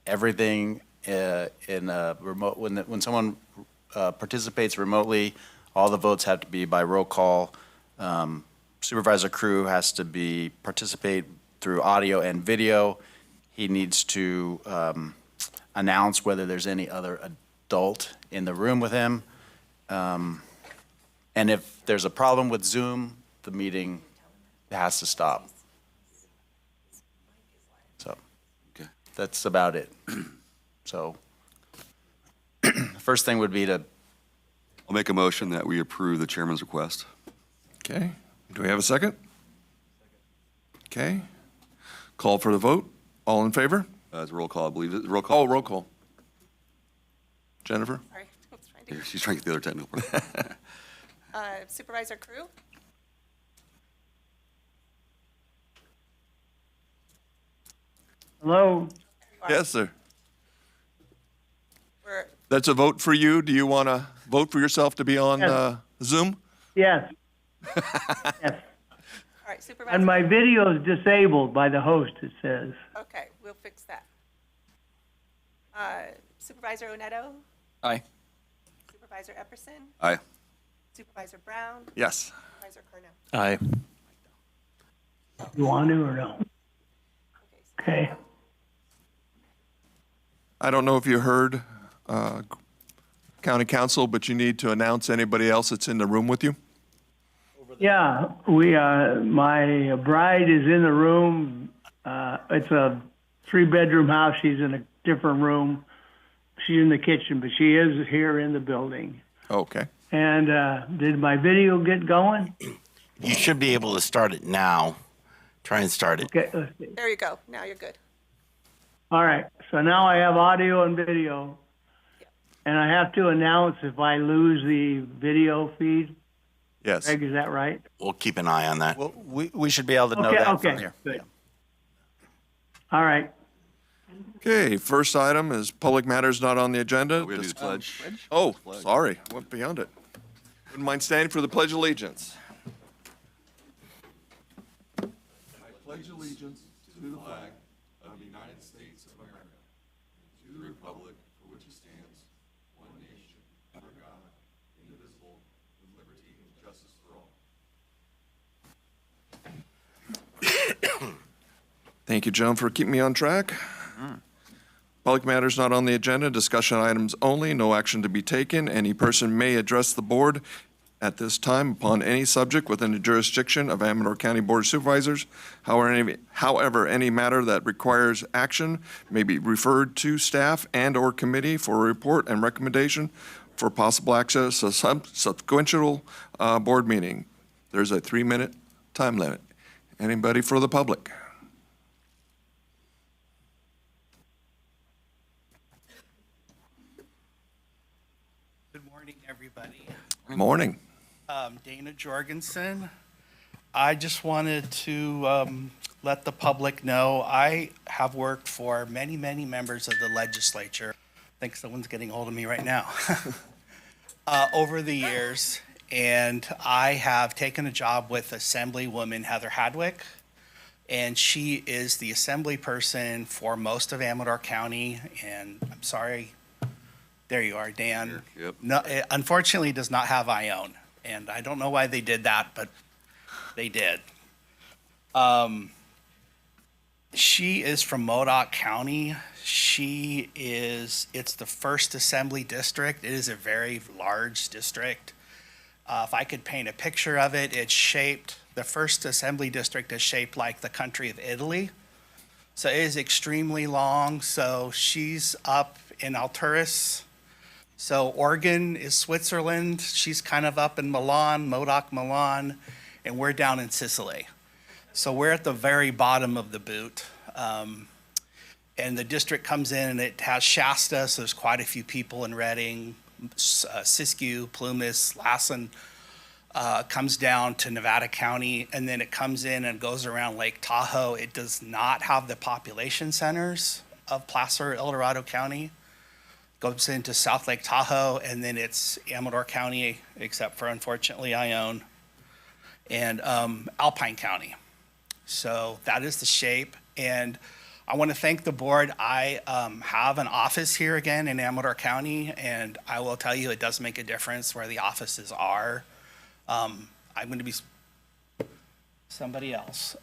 everything in a remote, when someone participates remotely, all the votes have to be by roll call. Supervisor Crew has to participate through audio and video. He needs to announce whether there's any other adult in the room with him. And if there's a problem with Zoom, the meeting has to stop. So that's about it. So first thing would be to. I'll make a motion that we approve the chairman's request. Okay. Do we have a second? Okay. Call for the vote. All in favor? As a roll call, I believe it. Roll call. Oh, roll call. Jennifer? Sorry, I was trying to. She's trying to get the other technical part. Supervisor Crew? Hello? Yes, sir. We're, That's a vote for you. Do you want to vote for yourself to be on Yes. Zoom? Yes. Yes. all right, Supervisor. And my video is disabled by the host, it says. Okay, we'll fix that. Supervisor Onetto? Aye. Supervisor Epperson? Aye. Supervisor Brown? Yes. Supervisor Cornell? Aye. You want to or no? Okay, so Okay. I don't know if you heard County Council, but you need to announce anybody else that's in the room with you. Yeah, my bride is in the room. It's a 3-bedroom house. She's in a different room. She's in the kitchen, but she is here in the building. Okay. And did my video get going? You should be able to start it now. Try and start it. Okay, let's see. there you go. Now you're good. All right, so now I have audio and video. And I have to announce if I lose the video feed. Yes. Greg, is that right? We'll keep an eye on that. Well, we should be able to know Okay, that okay, from here. good. Yeah. All right. Okay, first item is public matters not on the agenda. We have to do the pledge. Oh, sorry, went beyond it. Wouldn't mind standing for the Pledge of Allegiance. I pledge allegiance to the flag of the United States of America, to the republic for which it stands, one nation, under God, indivisible, with liberty and justice for all. Thank you, Joan, for keeping me on track. Public matters not on the agenda, discussion items only, no action to be taken. Any person may address the board at this time upon any subject within the jurisdiction of Amador County Board of Supervisors. However, any matter that requires action may be referred to staff and/or committee for a report and recommendation for possible access to some subsequential board meeting. There's a 3-minute time limit. Anybody for the public? Good morning, everybody. Morning. Dana Jorgensen. I just wanted to let the public know I have worked for many, many members of the legislature. I think someone's getting hold of me right now. Over the years, and I have taken a job with Assemblywoman Heather Hadwick, and she is the assembly person for most of Amador County, and I'm sorry, there you are, Dan. Yep. No, it unfortunately does not have Ione, and I don't know why they did that, but they did. She is from Modoc County. It's the first assembly district. It is a very large district. If I could paint a picture of it, the first assembly district is shaped like the country of Italy. So it is extremely long. So she's up in Alturas. So Oregon is Switzerland. She's kind of up in Milan, Modoc, Milan, and we're down in Sicily. So we're at the very bottom of the boot. And the district comes in and it has Shasta, so there's quite a few people in Reading, Siskiyou, Plumas, Lassen, comes down to Nevada County, and then it comes in and goes around Lake Tahoe. It does not have the population centers of Placer, El Dorado County. Goes into South Lake Tahoe, and then it's Amador County, except for, unfortunately, Ione, and Alpine County. So that is the shape. And I want to thank the board. I have an office here again in Amador County, and I will tell you, it does make a difference where the offices are. I'm going to be somebody else.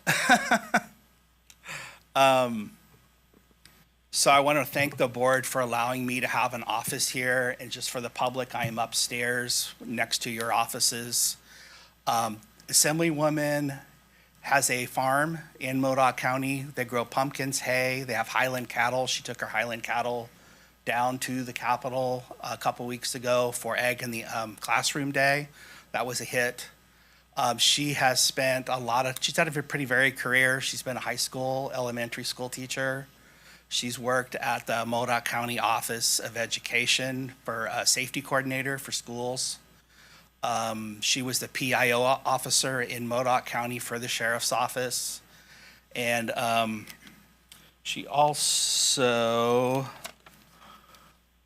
So I want to thank the board for allowing me to have an office here, and just for the public, I am upstairs next to your offices. Assemblywoman has a farm in Modoc County. They grow pumpkins, hay. They have Highland cattle. She took her Highland cattle down to the Capitol a couple weeks ago for Egg in the Classroom Day. That was a hit. She has spent she's had a pretty varied career. She's been a high school, elementary school teacher. She's worked at the Modoc County Office of Education for a safety coordinator for schools. She was the PIO officer in Modoc County for the sheriff's office. And she also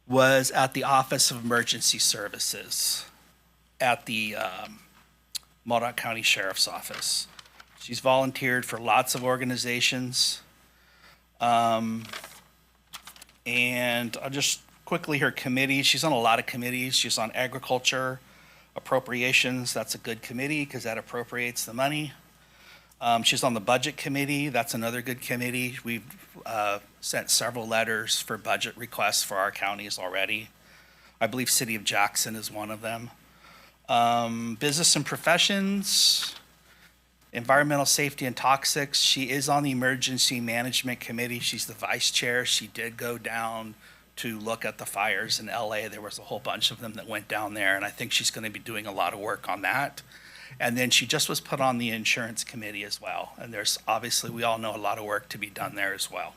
was at the Office of Emergency Services at the Modoc County Sheriff's Office. She's volunteered for lots of organizations. And I'll just quickly, her committee, she's on a lot of committees. She's on agriculture, appropriations, that's a good committee because that appropriates the money. She's on the budget committee, that's another good committee. We've sent several letters for budget requests for our counties already. I believe City of Jackson is one of them. Business and professions, environmental safety and toxics. She is on the emergency management committee. She's the vice chair. She did go down to look at the fires in LA. There was a whole bunch of them that went down there, and I think she's going to be doing a lot of work on that. And then she just was put on the insurance committee as well. And there's obviously, we all know, a lot of work to be done there as well.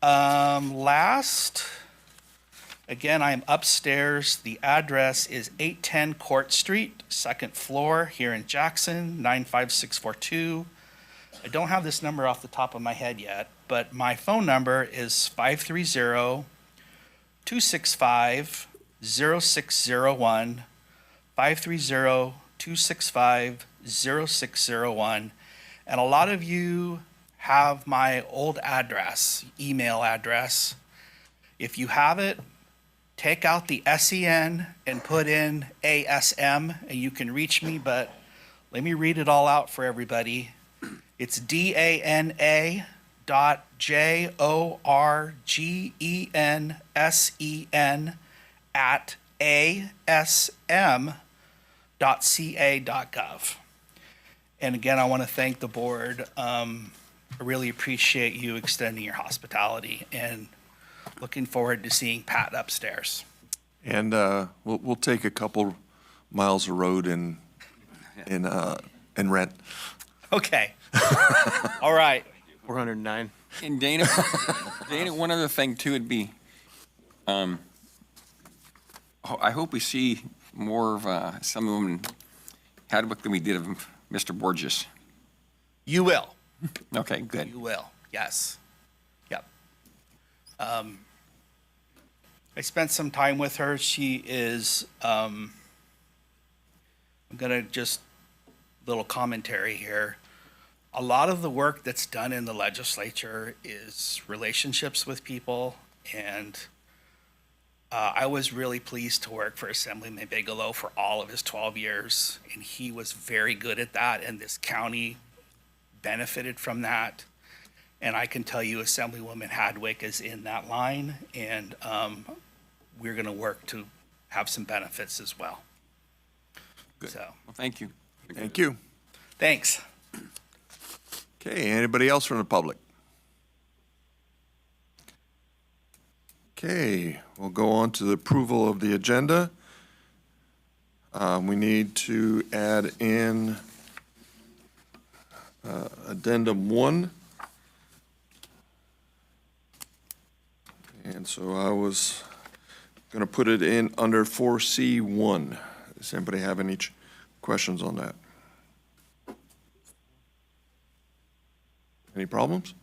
Last, again, I am upstairs. The address is 810 Court Street, second floor here in Jackson, 95642. I don't have this number off the top of my head yet, but my phone number is 530-265-0601, 530-265-0601. And a lot of you have my old address, email address. If you have it, take out the SEN and put in ASM, and you can reach me, but let me read it all out for everybody. It's DANA.JORGEN@asm.ca.gov. And again, I want to thank the board. I really appreciate you extending your hospitality, and looking forward to seeing Pat upstairs. And we'll take a couple miles of road in rent. Okay. All right. 409. And Dana, one other thing too would be, I hope we see more of some of them handbook than we did of Mr. Borges. You will. Okay, good. You will. Yes. Yep. I spent some time with her. She is, I'm going to just, little commentary here. A lot of the work that's done in the legislature is relationships with people, and I was really pleased to work for Assemblyman Bigelow for all of his 12 years, and he was very good at that, and this county benefited from that. And I can tell you Assemblywoman Hadwick is in that line, and we're going to work to have some benefits as well. Good. So, Well, thank you. Thank you. thanks. Okay, anybody else from the public? Okay, we'll go on to the approval of the agenda. We need to add in addendum 1. And so I was going to put it in under 4C1. Does anybody have any questions on that? Any problems?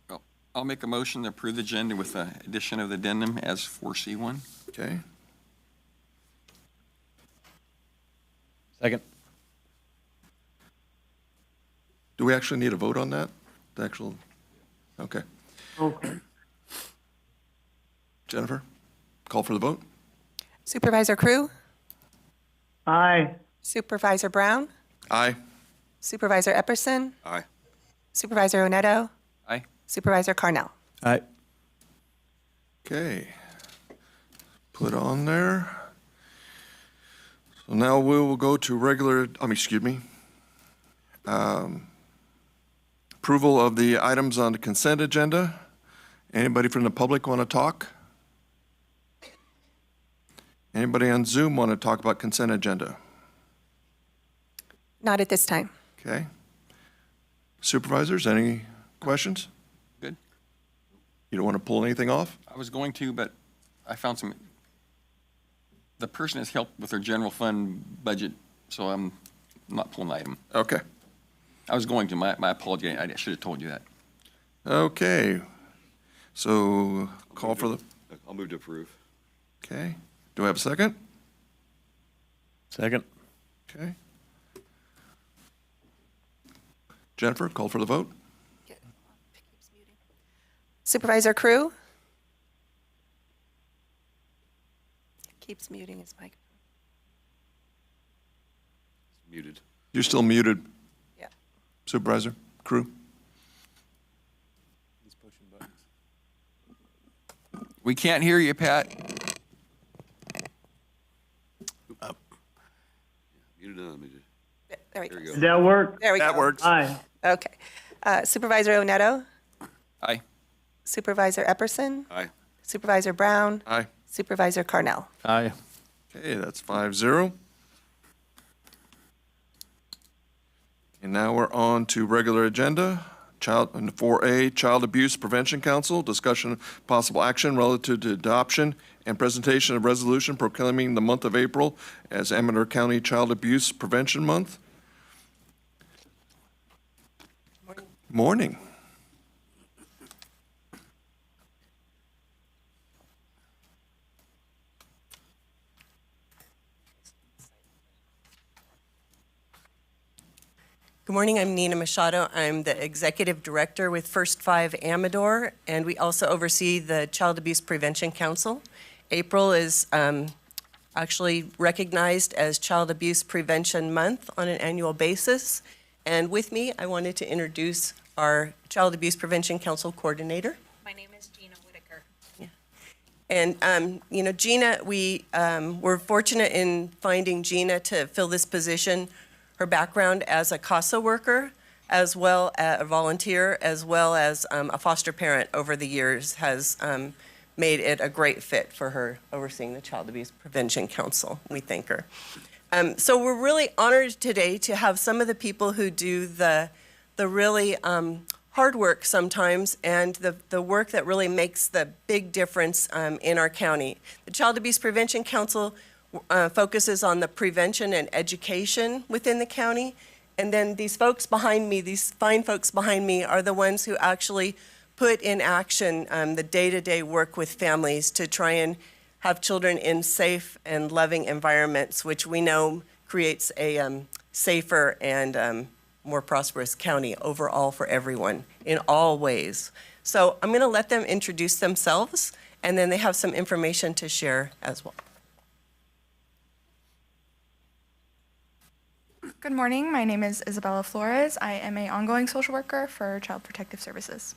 Well, I'll make a motion to approve the agenda with the addition of the addendum as 4C1. Okay. Second. Do we actually need a vote on that? The actual Okay. Okay. Jennifer, call for the vote. Supervisor Crew, Aye. Supervisor Brown, Aye. Supervisor Epperson, Aye. Supervisor Oneto, Aye. Supervisor Carnell. Aye. Okay. Put on there. So now we will go to approval of the items on the consent agenda. Anybody from the public want to talk? Anybody on Zoom want to talk about consent agenda? Not at this time. Okay. Supervisors, any questions? Good. You don't want to pull anything off? I was going to, but I found some, the person has helped with their general fund budget, so I'm not pulling the item. Okay. I was going to, my apology, I should have told you that. Okay. So call for the, I'll move to approve. okay. Do I have a second? Second. Okay. Jennifer, call for the vote. Supervisor Crew? Keeps muting his mic. Muted. You're still muted, Yeah. Supervisor, Crew. We can't hear you, Pat. Muted on. Let me just- There we There go. you go. Did that work? There we go. That works. Aye. Okay. Supervisor Oneto, Aye. Supervisor Epperson, Aye. Supervisor Brown, Aye. Supervisor Carnell. Aye. Okay, that's 5-0. And now we're on to regular agenda. And 4A, Child Abuse Prevention Council, discussion of possible action relative to adoption and presentation of resolution proclaiming the month of April as Amador County Child Abuse Prevention Month. Morning. Good morning, I'm Nina Machado. I'm the Executive Director with First Five Amador, and we also oversee the Child Abuse Prevention Council. April is actually recognized as Child Abuse Prevention Month on an annual basis. And with me, I wanted to introduce our Child Abuse Prevention Council Coordinator. My name is Gina Whitaker. And, Gina, we were fortunate in finding Gina to fill this position. Her background as a CASA worker, as well as a volunteer, as well as a foster parent over the years has made it a great fit for her overseeing the Child Abuse Prevention Council. We thank her. So we're really honored today to have some of the people who do the really hard work sometimes and the work that really makes the big difference in our county. The Child Abuse Prevention Council focuses on the prevention and education within the county. And then these folks behind me, these fine folks behind me, are the ones who actually put in action the day-to-day work with families to try and have children in safe and loving environments, which we know creates a safer and more prosperous county overall for everyone in all ways. So I'm going to let them introduce themselves, and then they have some information to share as well. Good morning. My name is Isabella Flores. I am an ongoing social worker for Child Protective Services.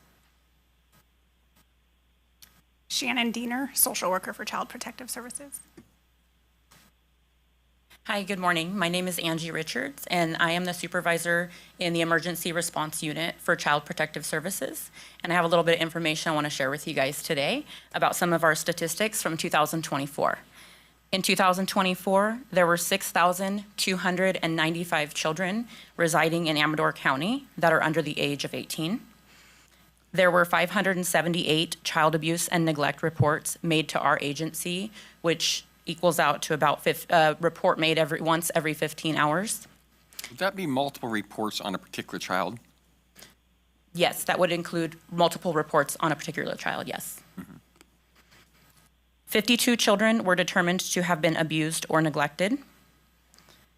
Shannon Diener, social worker for Child Protective Services. Hi, good morning. My name is Angie Richards, and I am the supervisor in the Emergency Response Unit for Child Protective Services. And I have a little bit of information I want to share with you guys today about some of our statistics from 2024. In 2024, there were 6,295 children residing in Amador County that are under the age of 18. There were 578 child abuse and neglect reports made to our agency, which equals out to about a report made once every 15 hours. Would that be multiple reports on a particular child? Yes, that would include multiple reports on a particular child, yes. 52 children were determined to have been abused or neglected.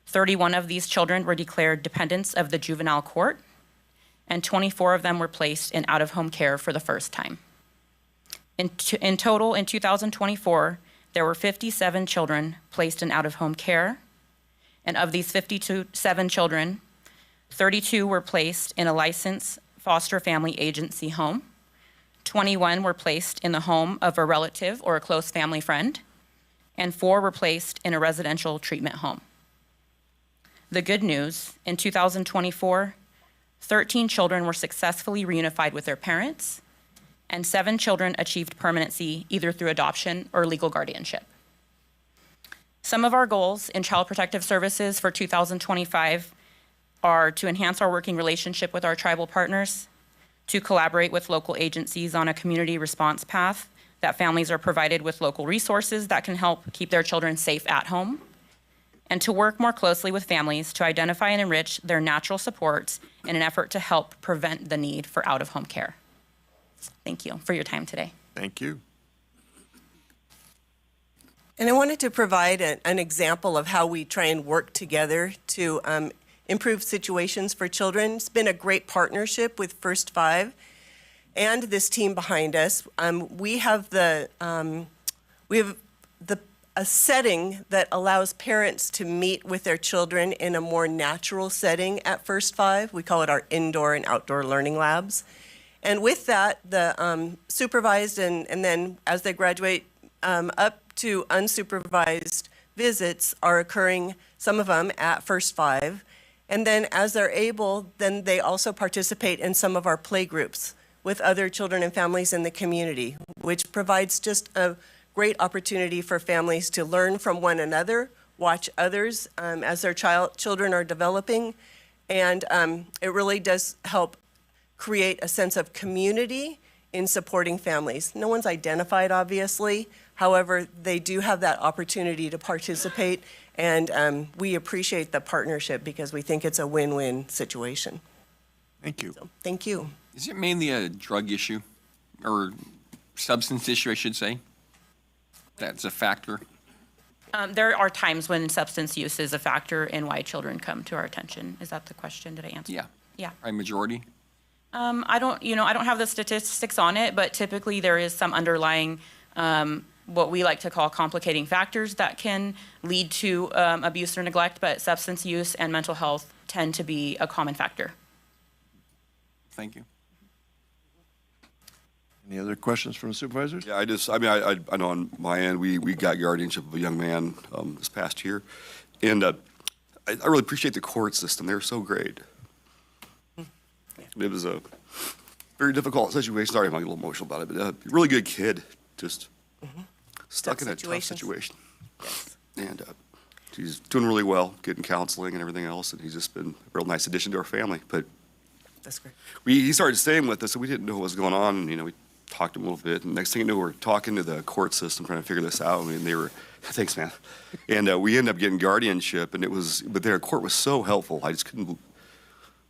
31 of these children were declared dependents of the juvenile court, and 24 of them were placed in out-of-home care for the first time. In total, in 2024, there were 57 children placed in out-of-home care, and of these 57 children, 32 were placed in a licensed foster family agency home, 21 were placed in the home of a relative or a close family friend, and 4 were placed in a residential treatment home. The good news, in 2024, 13 children were successfully reunified with their parents, and 7 children achieved permanency either through adoption or legal guardianship. Some of our goals in Child Protective Services for 2025 are to enhance our working relationship with our tribal partners, to collaborate with local agencies on a community response path that families are provided with local resources that can help keep their children safe at home, and to work more closely with families to identify and enrich their natural supports in an effort to help prevent the need for out-of-home care. Thank you for your time today. Thank you. And I wanted to provide an example of how we try and work together to improve situations for children. It's been a great partnership with First Five and this team behind us. We have a setting that allows parents to meet with their children in a more natural setting at First Five. We call it our indoor and outdoor learning labs. And with that, the supervised and then as they graduate up to unsupervised visits are occurring, some of them at First Five. And then as they're able, then they also participate in some of our play groups with other children and families in the community, which provides just a great opportunity for families to learn from one another, watch others as their children are developing. And it really does help create a sense of community in supporting families. No one's identified, obviously. However, they do have that opportunity to participate, and we appreciate the partnership because we think it's a win-win situation. Thank you. So, thank you. Is it mainly a drug issue or substance issue, I should say? That's a factor? There are times when substance use is a factor in why children come to our attention. Is that the question? Did I answer? Yeah. Yeah. A majority? I don't have the statistics on it, but typically there is some underlying, what we like to call complicating factors that can lead to abuse or neglect, but substance use and mental health tend to be a common factor. Thank you. Any other questions from the supervisors? Yeah, I know on my end, we got guardianship of a young man this past year. And I really appreciate the court system. They're so great. It was a very difficult situation. Sorry, I'm a little emotional about it, but a really good kid, just stuck in a tough situation. Yes. And he's doing really well, getting counseling and everything else, and he's just been a real nice addition to our family. But That's great. he started staying with us, and we didn't know what was going on. And, we talked to him a little bit, and next thing you know, we're talking to the court system, trying to figure this out. And they were, thanks, man. And we ended up getting guardianship, but their court was so helpful. I just couldn't.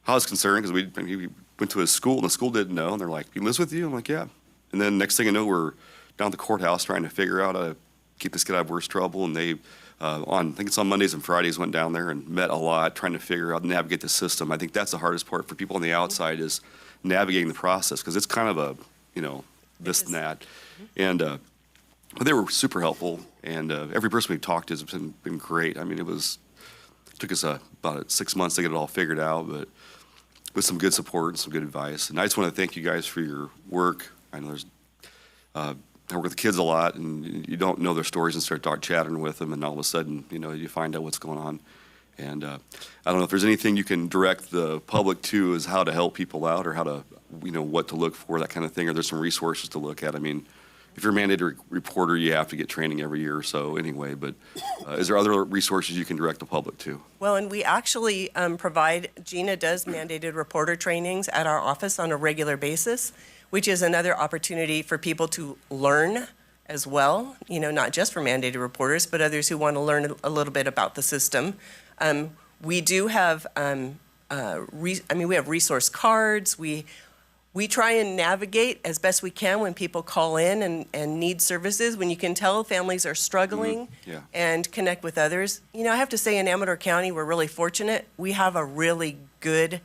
I was concerned because we went to his school, and the school didn't know, and they're like, "He lives with you?" I'm like, "Yeah." And then next thing you know, we're down at the courthouse trying to figure out how to keep this kid out of worse trouble. And they, I think it's on Mondays and Fridays, went down there and met a lot, trying to figure out, navigate the system. I think that's the hardest part for people on the outside is navigating the process because it's kind of a, this and that. And but they were super helpful, and every person we talked to has been great. I mean, it took us about 6 months to get it all figured out, but with some good support and some good advice. And I just want to thank you guys for your work. I know I work with the kids a lot, and you don't know their stories and start chatting with them, and all of a sudden, you find out what's going on. And I don't know if there's anything you can direct the public to as how to help people out or how to, what to look for, that kind of thing, or there's some resources to look at. I mean, if you're a mandated reporter, you have to get training every year or so anyway, but is there other resources you can direct the public to? Well, and we actually Gina does mandated reporter trainings at our office on a regular basis, which is another opportunity for people to learn as well, not just for mandated reporters, but others who want to learn a little bit about the system. We do have, we have resource cards. We try and navigate as best we can when people call in and need services, when you can tell families are struggling and connect with others. I have to say in Amador County, we're really fortunate. We have a really good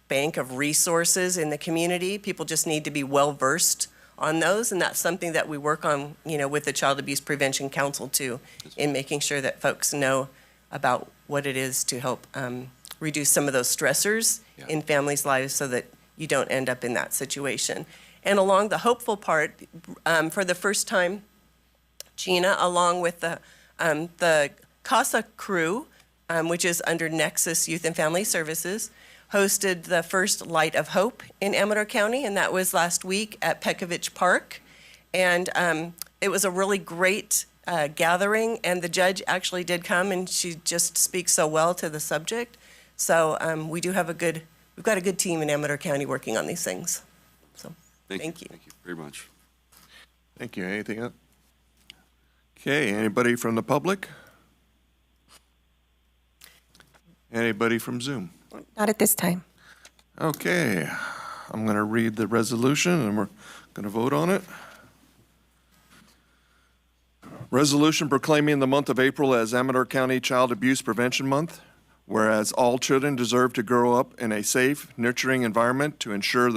bank of resources in the community. People just need to be well-versed on those, and that's something that we work on, with the Child Abuse Prevention Council too, in making sure that folks know about what it is to help reduce some of those stressors in families' lives so that you don't end up in that situation. And along the hopeful part, for the first time, Gina, along with the CASA crew, which is under Nexus Youth and Family Services, hosted the first Light of Hope in Amador County, and that was last week at Pekovich Park. And it was a really great gathering, and the judge actually did come, and she just speaks so well to the subject. So we've got a good team in Amador County working on these things. So thank you. Thank you very much. Thank you. Anything else? Okay, anybody from the public? Anybody from Zoom? Not at this time. Okay, I'm going to read the resolution and we're going to vote on it. Resolution proclaiming the month of April as Amador County Child Abuse Prevention Month. Whereas all children deserve to grow up in a safe, nurturing environment to ensure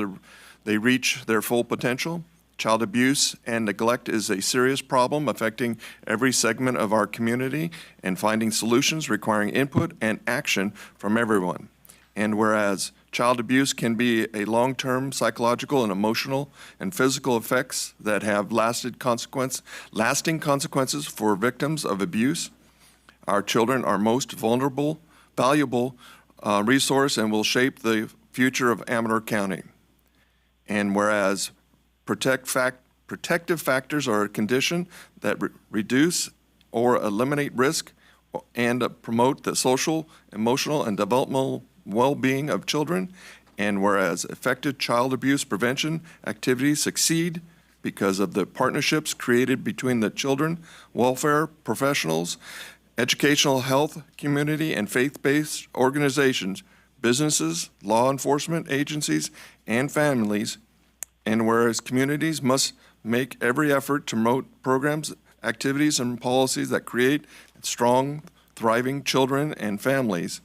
they reach their full potential. Child abuse and neglect is a serious problem affecting every segment of our community, and finding solutions requiring input and action from everyone. And whereas child abuse can be a long-term psychological and emotional and physical effects that have lasting consequences for victims of abuse, our children are most valuable resource and will shape the future of Amador County. And whereas protective factors are a condition that reduce or eliminate risk and promote the social, emotional, and developmental well-being of children. And whereas effective child abuse prevention activities succeed because of the partnerships created between the children, welfare professionals, educational health community, and faith-based organizations, businesses, law enforcement agencies, and families. And whereas communities must make every effort to promote programs, activities, and policies that create strong, thriving children and families.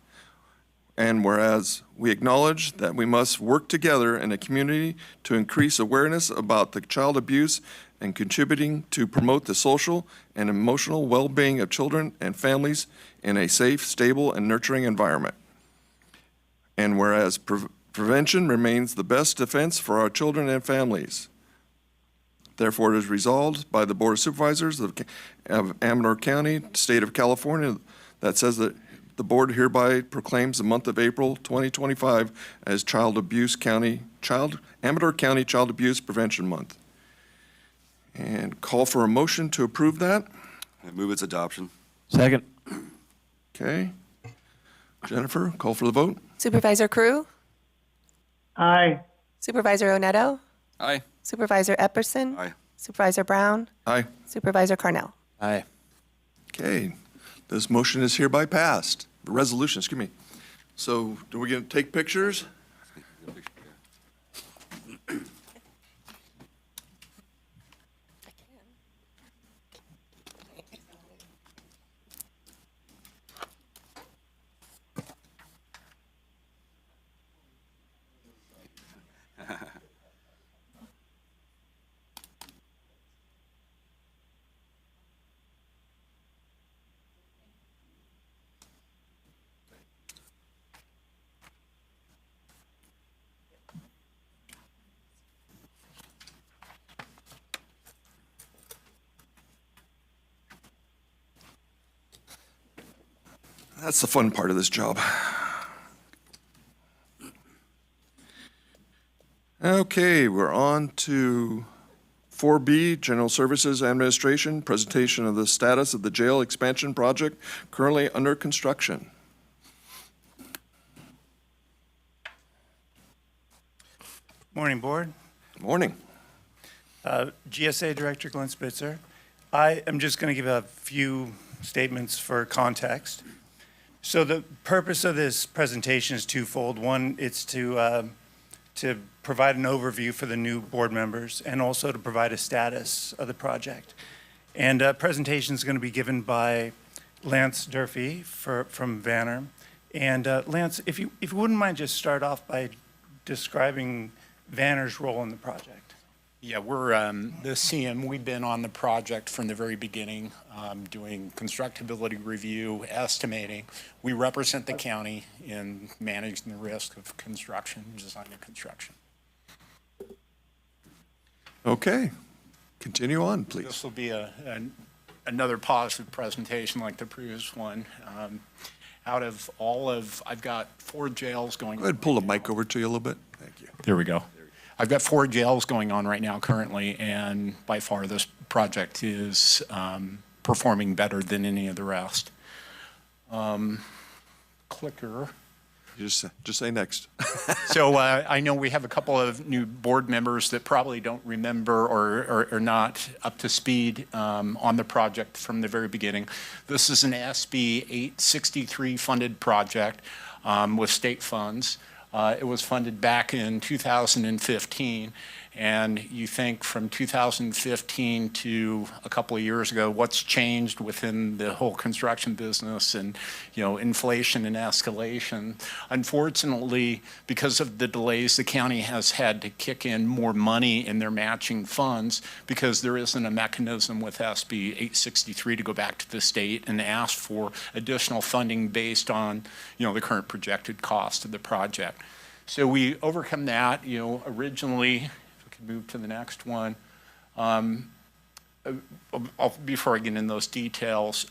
And whereas we acknowledge that we must work together in a community to increase awareness about the child abuse and contributing to promote the social and emotional well-being of children and families in a safe, stable, and nurturing environment. And whereas prevention remains the best defense for our children and families. Therefore, it is resolved by the Board of Supervisors of Amador County, State of California, that says that the board hereby proclaims the month of April 2025 as Amador County Child Abuse Prevention Month. And call for a motion to approve that. I move its adoption. Second. Okay. Jennifer, call for the vote. Supervisor Crew? Aye. Supervisor Oneto? Aye. Supervisor Epperson? Aye. Supervisor Brown? Aye. Supervisor Carnell? Aye. Okay, this motion is hereby passed. The resolution, excuse me. So, do we get to take pictures? That's the fun part of this job. Okay, we're on to 4B, General Services Administration, presentation of the status of the jail expansion project currently under construction. Morning, Board. Morning. GSA Director Glenn Spitzer. I am just going to give a few statements for context. So the purpose of this presentation is twofold. One, it's to provide an overview for the new board members and also to provide a status of the project. And presentation is going to be given by Lance Durfee from Vanner. And Lance, if you wouldn't mind just start off by describing Vanner's role in the project. Yeah, we're the CM. We've been on the project from the very beginning, doing constructability review, estimating. We represent the county in managing the risk of construction, design and construction. Okay, continue on, please. This will be another positive presentation like the previous one. Out of all of, I've got 4 jails going. Go ahead and pull the mic over to you a little bit. Thank you. There we go. I've got 4 jails going on right now currently, and by far this project is performing better than any of the rest. Clicker. Just say next. So I know we have a couple of new board members that probably don't remember or are not up to speed on the project from the very beginning. This is an SB 863 funded project with state funds. It was funded back in 2015, and you think from 2015 to a couple of years ago, what's changed within the whole construction business and, inflation and escalation. Unfortunately, because of the delays, the county has had to kick in more money in their matching funds because there isn't a mechanism with SB 863 to go back to the state and ask for additional funding based on, the current projected cost of the project. So we overcome that, originally, if we could move to the next one. Before I get in those details,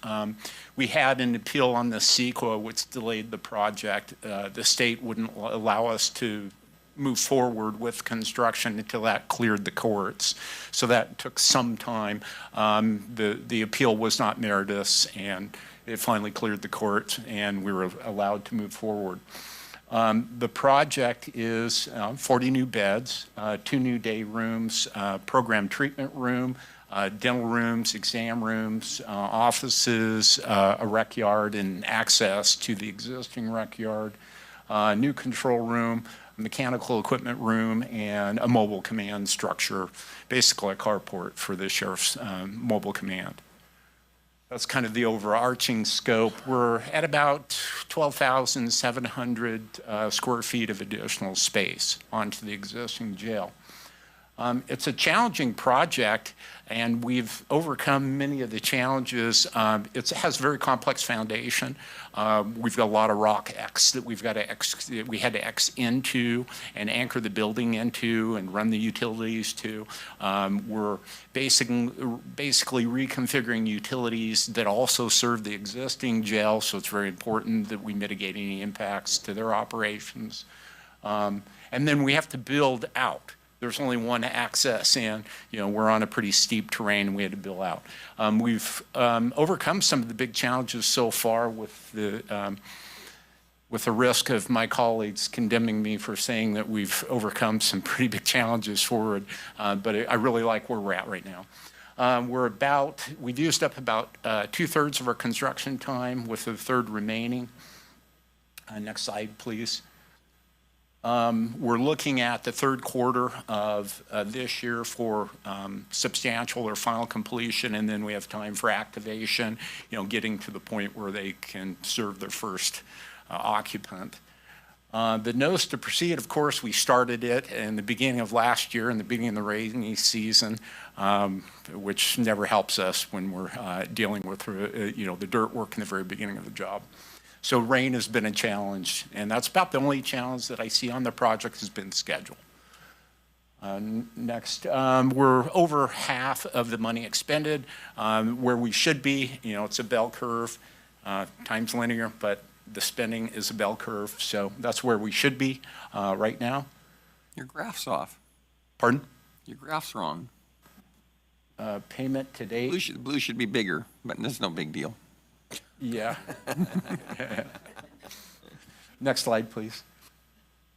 we had an appeal on the CEQA, which delayed the project. The state wouldn't allow us to move forward with construction until that cleared the courts. So that took some time. The appeal was not meritorious, and it finally cleared the courts, and we were allowed to move forward. The project is 40 new beds, 2 new day rooms, program treatment room, dental rooms, exam rooms, offices, a rec yard, and access to the existing rec yard, new control room, mechanical equipment room, and a mobile command structure, basically a carport for the sheriff's mobile command. That's kind of the overarching scope. We're at about 12,700 square feet of additional space onto the existing jail. It's a challenging project, and we've overcome many of the challenges. It has a very complex foundation. We've got a lot of rock X that we had to X into and anchor the building into and run the utilities to. We're basically reconfiguring utilities that also serve the existing jail, so it's very important that we mitigate any impacts to their operations. And then we have to build out. There's only one access, and we're on a pretty steep terrain, and we had to build out. We've overcome some of the big challenges so far with the risk of my colleagues condemning me for saying that we've overcome some pretty big challenges forward, but I really like where we're at right now. We've used up about 2/3 of our construction time, with a third remaining. Next slide, please. We're looking at the third quarter of this year for substantial or final completion, and then we have time for activation, getting to the point where they can serve their first occupant. The notice to proceed, of course, we started it in the beginning of last year, in the beginning of the rainy season, which never helps us when we're dealing with the dirt work in the very beginning of the job. So rain has been a challenge, and that's about the only challenge that I see on the project has been schedule. Next, we're over half of the money expended, where we should be. It's a bell curve, times linear, but the spending is a bell curve, so that's where we should be right now. Your graph's off. Pardon? Your graph's wrong. Payment to date. Blue should be bigger, but that's no big deal. Yeah. Next slide, please.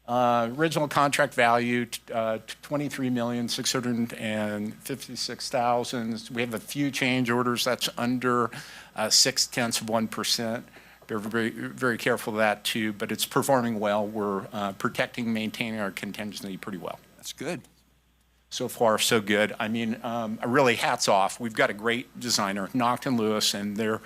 Original contract value, $23,656,000. We have a few change orders. That's under 0.6%. We're very, very careful of that too, but it's performing well. We're protecting, maintaining our contingency pretty well. That's good. So far, so good. I mean, really hats off. We've got a great designer, Nocton Lewis, and their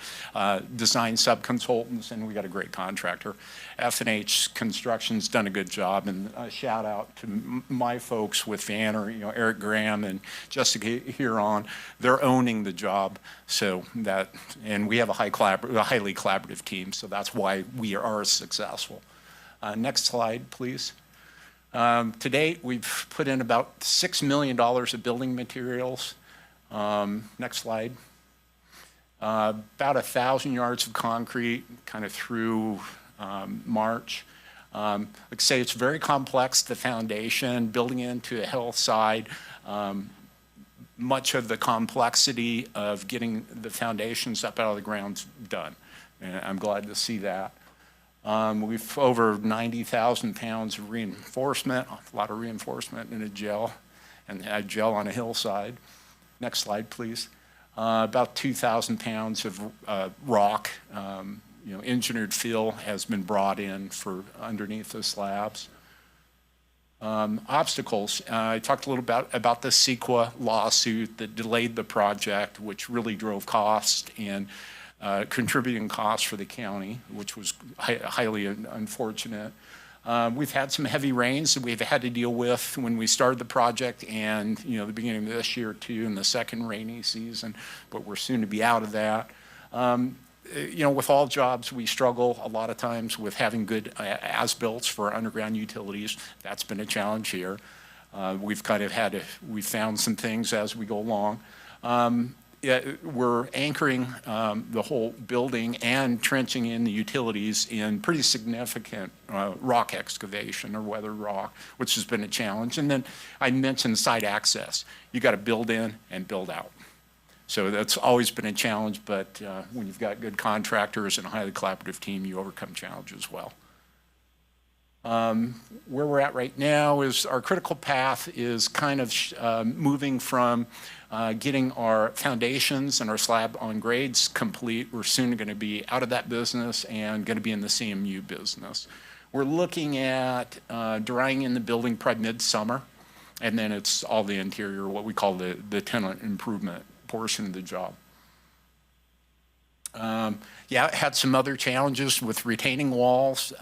design subconsultants, and we got a great contractor. F&H Construction's done a good job, and a shout out to my folks with Vanner, Eric Graham and Jessica Huron. They're owning the job, so that, and we have a highly collaborative team, so that's why we are successful. Next slide, please. To date, we've put in about $6 million of building materials. Next slide. About 1,000 yards of concrete kind of through March. Like I say, it's very complex, the foundation, building into a hillside. Much of the complexity of getting the foundations up out of the ground's done. And I'm glad to see that. We've over 90,000 pounds of reinforcement, a lot of reinforcement in a gel, and a gel on a hillside. Next slide, please. About 2,000 pounds of rock, engineered fill has been brought in for underneath the slabs. Obstacles. I talked a little about the CEQA lawsuit that delayed the project, which really drove cost and contributing costs for the county, which was highly unfortunate. We've had some heavy rains that we've had to deal with when we started the project and, the beginning of this year too, in the second rainy season, but we're soon to be out of that. With all jobs, we struggle a lot of times with having good as-built for underground utilities. That's been a challenge here. We've found some things as we go along. We're anchoring the whole building and trenching in the utilities in pretty significant rock excavation or weathered rock, which has been a challenge. And then I mentioned site access. You got to build in and build out. So that's always been a challenge, but when you've got good contractors and a highly collaborative team, you overcome challenges well. Where we're at right now is our critical path is kind of moving from getting our foundations and our slab on grades complete. We're soon going to be out of that business and going to be in the CMU business. We're looking at drying in the building probably midsummer, and then it's all the interior, what we call the tenant improvement portion of the job. Had some other challenges with retaining walls.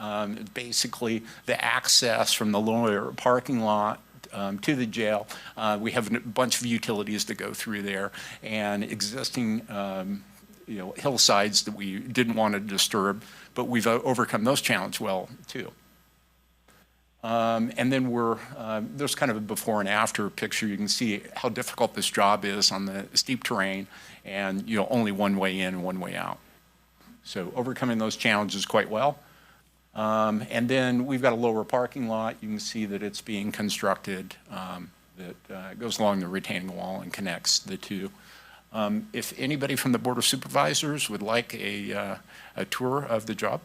Basically, the access from the lower parking lot to the jail. We have a bunch of utilities that go through there and existing hillsides that we didn't want to disturb, but we've overcome those challenges well too. And then there's kind of a before and after picture. You can see how difficult this job is on the steep terrain and only one way in and one way out. So overcoming those challenges quite well. And then we've got a lower parking lot. You can see that it's being constructed that goes along the retaining wall and connects the two. If anybody from the Board of Supervisors would like a tour of the job,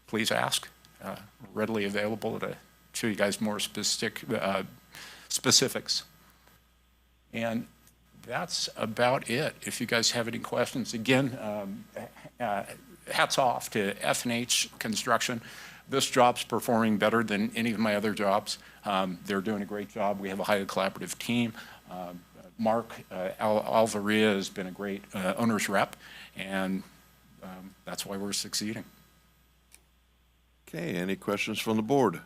please ask. Readily available to show you guys more specifics. And that's about it. If you guys have any questions, again, hats off to F&H Construction. This job's performing better than any of my other jobs. They're doing a great job. We have a highly collaborative team. Mark Alvaria has been a great owner's rep, and that's why we're succeeding. Okay, any questions from the board?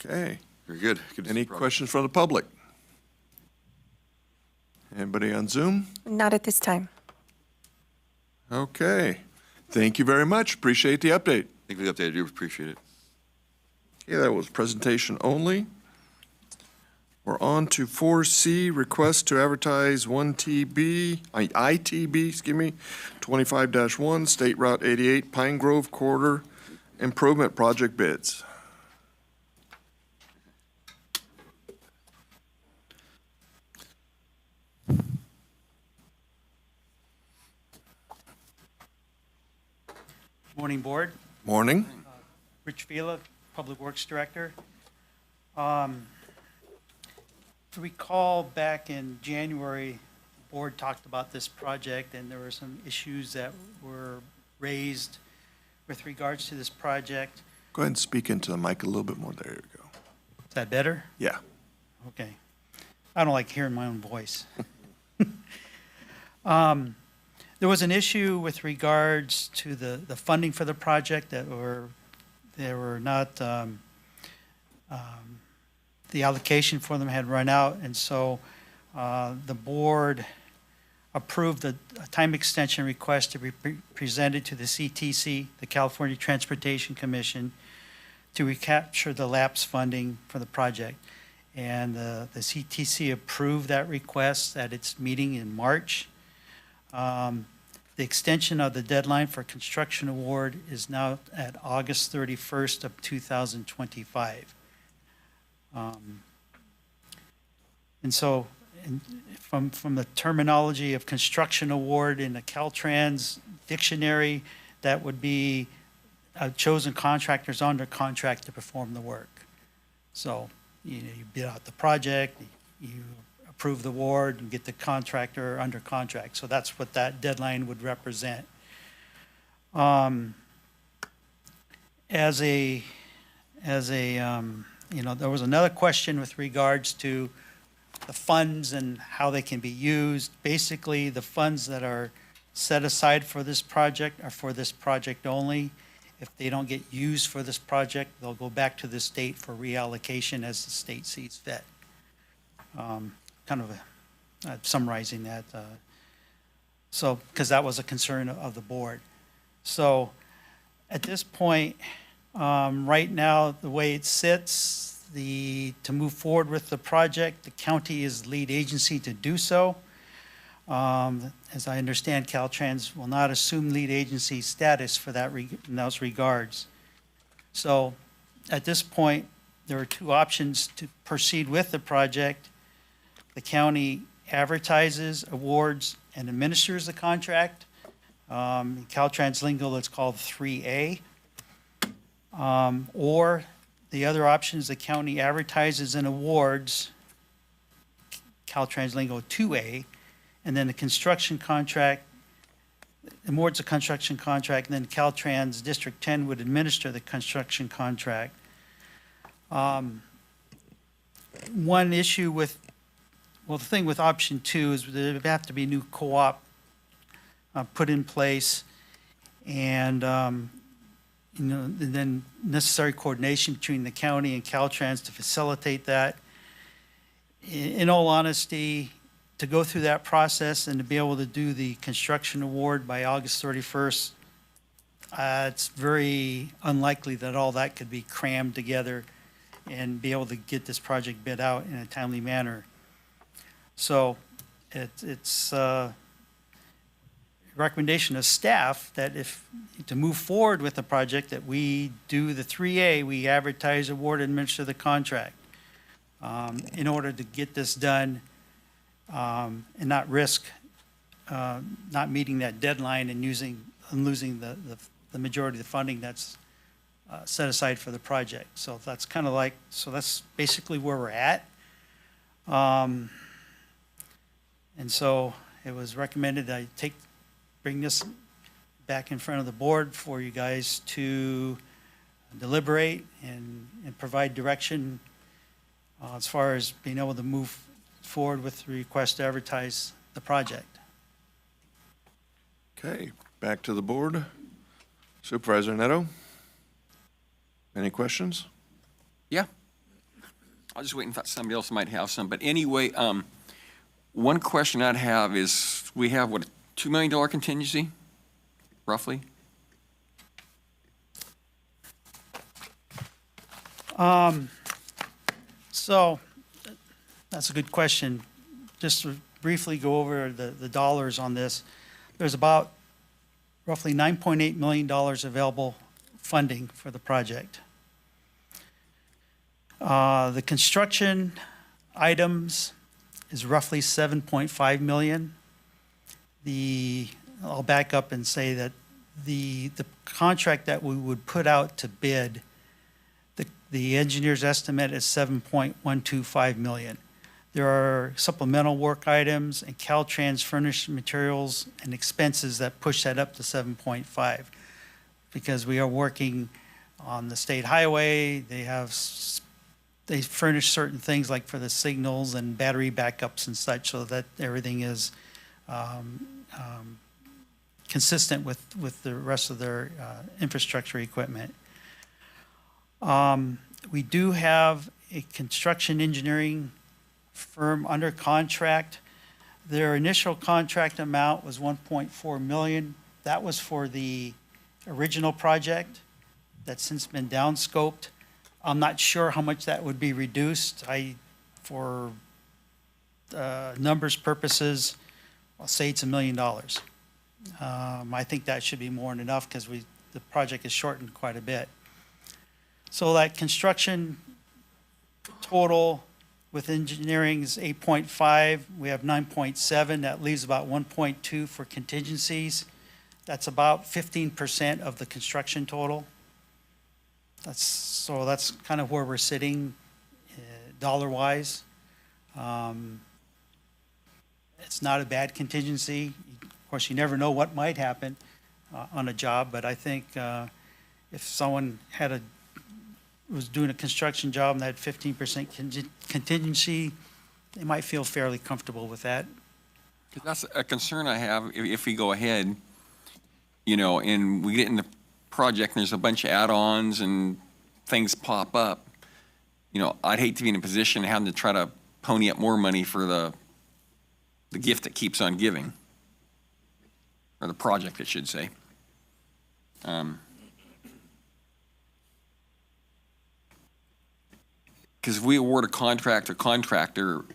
Okay. Very good. Any questions from the public? Anybody on Zoom? Not at this time. Okay. Thank you very much. Appreciate the update. Thank you for the update. I do appreciate it. Okay, that was presentation only. We're on to 4C, request to advertise ITB, 25-1, State Route 88, Pine Grove Corridor Improvement Project bids. Morning, Board. Morning. Rich Vila, Public Works Director. If you recall, back in January, the Board talked about this project, and there were some issues that were raised with regards to this project. Go ahead and speak into the mic a little bit more. There you go. Is that better? Yeah. Okay. I don't like hearing my own voice. There was an issue with regards to the funding for the project that they were not, the allocation for them had run out, and so the board approved a time extension request to be presented to the CTC, the California Transportation Commission, to recapture the lapse funding for the project. And the CTC approved that request at its meeting in March. The extension of the deadline for construction award is now at August 31st of 2025. And so from the terminology of construction award in the Caltrans dictionary, that would be chosen contractors under contract to perform the work. So, you bid out the project, you approve the award, and get the contractor under contract. So that's what that deadline would represent. There was another question with regards to the funds and how they can be used. Basically, the funds that are set aside for this project are for this project only. If they don't get used for this project, they'll go back to the state for reallocation as the state sees fit. Summarizing that. Because that was a concern of the board. So at this point, right now, the way it sits, to move forward with the project, the county is lead agency to do so. As I understand, Caltrans will not assume lead agency status for that in those regards. So at this point, there are two options to proceed with the project. The county advertises, awards, and administers the contract. In Caltrans lingo, it's called 3A. Or the other option is the county advertises and awards, Caltrans lingo 2A, and then the construction contract, awards a construction contract, and then Caltrans District 10 would administer the construction contract. One issue the thing with option 2 is there would have to be new co-op put in place, and then necessary coordination between the county and Caltrans to facilitate that. In all honesty, to go through that process and to be able to do the construction award by August 31st, it's very unlikely that all that could be crammed together and be able to get this project bid out in a timely manner. So it's recommendation of staff that to move forward with the project, that we do the 3A, we advertise, award, and administer the contract in order to get this done and not risk not meeting that deadline and losing the majority of the funding that's set aside for the project. So that's that's basically where we're at. And so it was recommended that I bring this back in front of the board for you guys to deliberate and provide direction as far as being able to move forward with the request to advertise the project. Okay, back to the board. Supervisor Neto? Any questions? Yeah. I was just waiting, thought somebody else might have some. But anyway, one question I'd have is, we have, what, a $2 million contingency, roughly? So that's a good question. Just to briefly go over the dollars on this. There's about roughly $9.8 million available funding for the project. The construction items is roughly $7.5 million. I'll back up and say that the contract that we would put out to bid, the engineer's estimate is $7.125 million. There are supplemental work items and Caltrans furnished materials and expenses that push that up to 7.5, because we are working on the state highway. They have they furnish certain things like for the signals and battery backups and such, so that everything is consistent with the rest of their infrastructure equipment. We do have a construction engineering firm under contract. Their initial contract amount was 1.4 million. That was for the original project that's since been downscoped. I'm not sure how much that would be reduced. For numbers purposes, I'll say it's $1 million. I think that should be more than enough because the project is shortened quite a bit. So that construction total with engineering is 8.5. We have 9.7. That leaves about 1.2 for contingencies. That's about 15% of the construction total. That's kind of where we're sitting dollar-wise. It's not a bad contingency. Of course, you never know what might happen on a job, but I think if someone was doing a construction job and had 15% contingency, they might feel fairly comfortable with that. That's a concern I have if we go ahead, and we get in the project and there's a bunch of add-ons and things pop up. I'd hate to be in a position of having to try to pony up more money for the gift that keeps on giving, or the project, I should say. Because if we award a contract or contractor,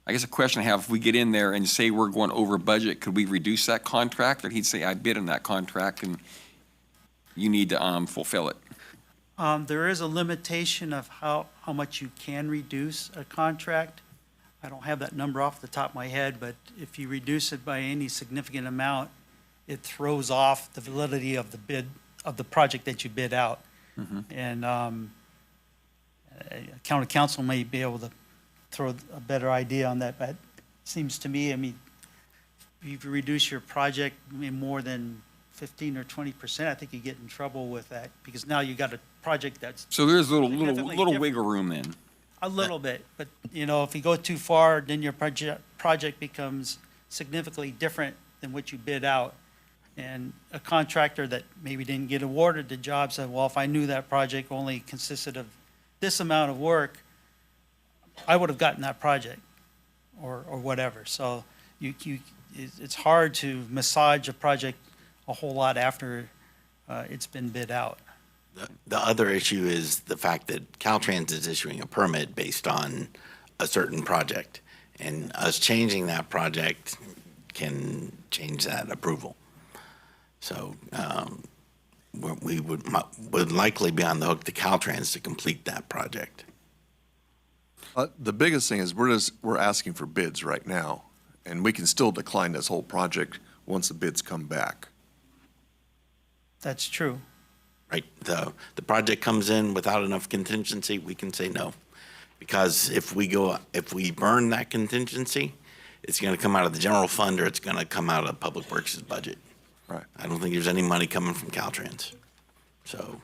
I guess a question I have, if we get in there and say we're going over budget, could we reduce that contract? Or he'd say, I bid on that contract and you need to fulfill it. There is a limitation of how much you can reduce a contract. I don't have that number off the top of my head, but if you reduce it by any significant amount, it throws off the validity of the bid, of the project that you bid out. And county council may be able to throw a better idea on that, but it seems to me, if you reduce your project more than 15 or 20%, I think you get in trouble with that, because now you got a project that's So there's a little different. wiggle room then. A little bit, but if you go too far, then your project becomes significantly different than what you bid out. And a contractor that maybe didn't get awarded the job said, well, if I knew that project only consisted of this amount of work, I would have gotten that project or whatever. So it's hard to massage a project a whole lot after it's been bid out. The other issue is the fact that Caltrans is issuing a permit based on a certain project, and us changing that project can change that approval. So we would likely be on the hook to Caltrans to complete that project. The biggest thing is we're asking for bids right now, and we can still decline this whole project once the bids come back. That's true. Right, the project comes in without enough contingency, we can say no. Because if we burn that contingency, it's gonna come out of the general fund or it's gonna come out of Public Works' budget. Right. I don't think there's any money coming from Caltrans. So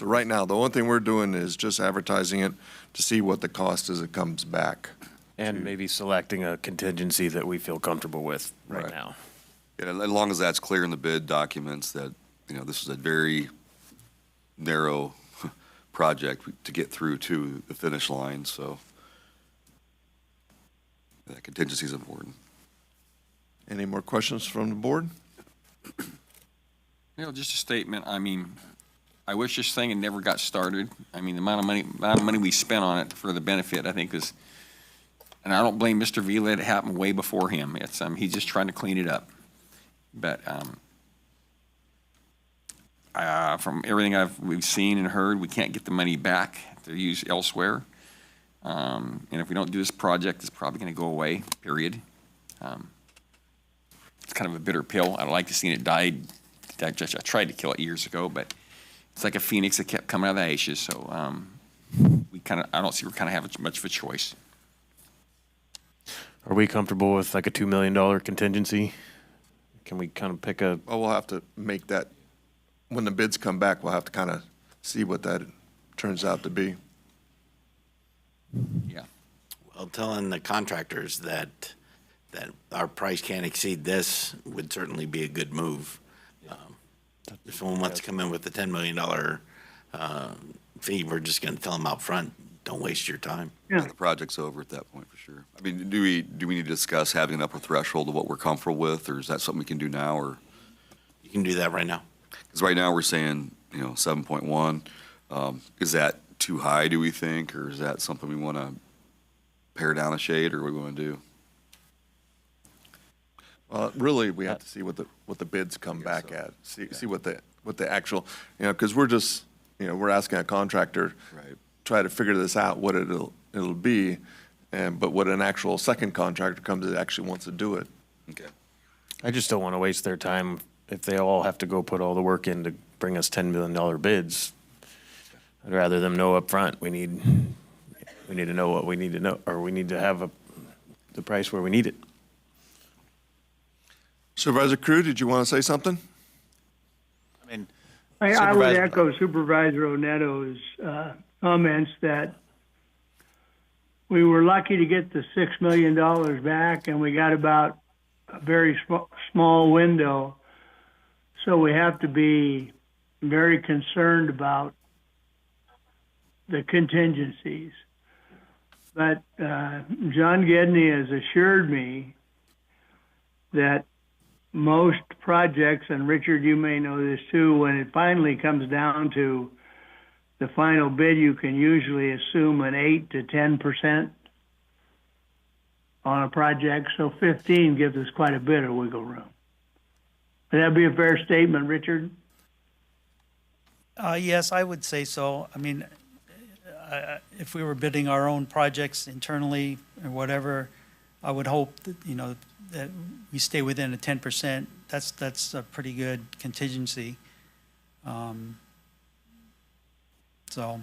right now, the only thing we're doing is just advertising it to see what the cost is it comes back. And maybe selecting a contingency that we feel comfortable with right now. Yeah, as long as that's clear in the bid documents that, this is a very narrow project to get through to the finish line, so that contingency is important. Any more questions from the board? Just a statement. I wish this thing had never got started. The amount of money we spent on it for the benefit, I think is, and I don't blame Mr. Vila. It happened way before him. It's he's just trying to clean it up. But from everything we've seen and heard, we can't get the money back to use elsewhere. And if we don't do this project, it's probably going to go away, period. It's kind of a bitter pill. I'd like to see it die. I tried to kill it years ago, but it's like a phoenix that kept coming out of the ashes. So I don't see we're kind of having much of a choice. Are we comfortable with like a $2 million contingency? Can we kind of pick a? Well, we'll have to make that. When the bids come back, we'll have to kind of see what that turns out to be. Well, telling the contractors that our price can't exceed this would certainly be a good move. If someone wants to come in with a $10 million fee, we're just going to tell them out front, don't waste your time. Yeah, the project's over at that point for sure. I mean, do we need to discuss having an upper threshold of what we're comfortable with, or is that something we can do now, or? You can do that right now. Because right now we're saying, 7.1. Is that too high, do we think, or is that something we want to pare down a shade, or what we want to do? Really, we have to see what the bids come back at, see what the actual, because we're just, we're asking a contractor, Right. try to figure this out, what it'll be, but what an actual second contractor comes that actually wants to do it. Okay. I just don't want to waste their time if they all have to go put all the work in to bring us $10 million bids. I'd rather them know up front. We need to know what we need to know, or we need to have the price where we need it. Supervisor Crew, did you want to say something? I mean, I would Supervisor- echo Supervisor Oneto's comments that we were lucky to get the $6 million back, and we got about a very small window. So we have to be very concerned about the contingencies. But John Gedney has assured me that most projects, and Richard, you may know this too, when it finally comes down to the final bid, you can usually assume an 8 to 10% on a project. So 15 gives us quite a bit of wiggle room. Would that be a fair statement, Richard? Yes, I would say so. I mean, if we were bidding our own projects internally or whatever, I would hope that, that we stay within a 10%. That's a pretty good contingency. So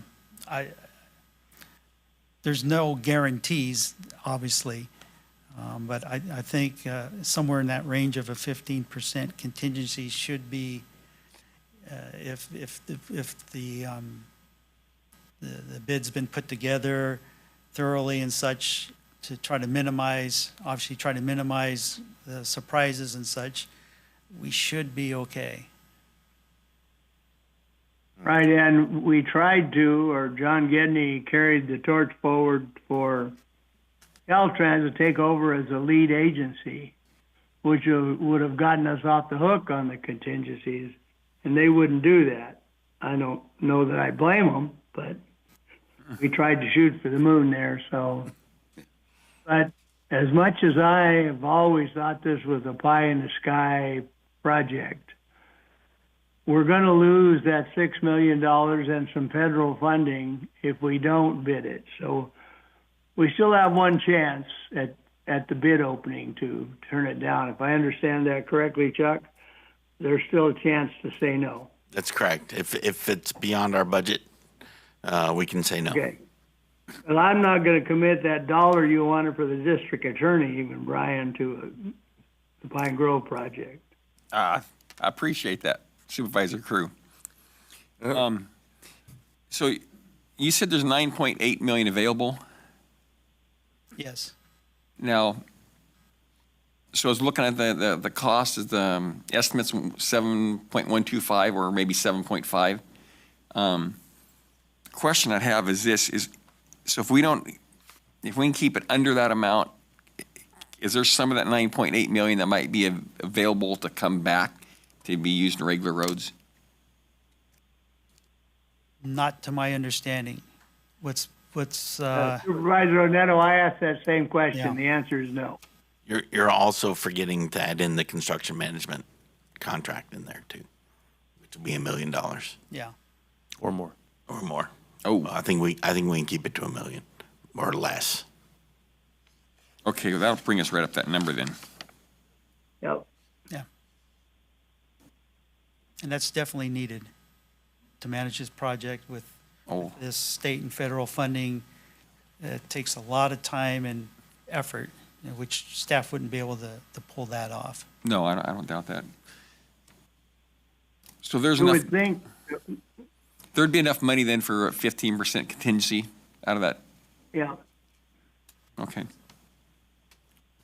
there's no guarantees, obviously, but I think somewhere in that range of a 15% contingency should be, if the bid's been put together thoroughly and such, to try to minimize the surprises and such, we should be okay. Right, and we tried to, or John Gedney carried the torch forward for Caltrans to take over as a lead agency, which would have gotten us off the hook on the contingencies, and they wouldn't do that. I don't know that I blame them, but we tried to shoot for the moon there, so. But as much as I have always thought this was a pie-in-the-sky project, we're going to lose that $6 million and some federal funding if we don't bid it. So we still have one chance at the bid opening to turn it down. If I understand that correctly, Chuck, there's still a chance to say no. That's correct. If it's beyond our budget, we can say no. Okay. Well, I'm not going to commit that dollar you wanted for the district attorney, even, Brian, to the Pine Grove project. I appreciate that, Supervisor Crew. So you said there's 9.8 million available? Yes. Now, so I was looking at the cost is the estimates 7.125 or maybe 7.5. Question I have is this, so if we can keep it under that amount, is there some of that 9.8 million that might be available to come back to be used in regular roads? Not to my understanding. What's Supervisor Oneto, I asked that same question. Yeah. The answer is no. You're also forgetting to add in the construction management contract in there too, which will be $1 million yeah. Or more. or more. Oh, I think we can keep it to $1 million or less. okay, well, that'll bring us right up that number then. Yep. Yeah. And that's definitely needed to manage this project with Oh, this state and federal funding. It takes a lot of time and effort, which staff wouldn't be able to pull that off. no, I don't doubt that. So there's You enough, would think, there'd be enough money then for a 15% contingency out of that? yeah. Okay.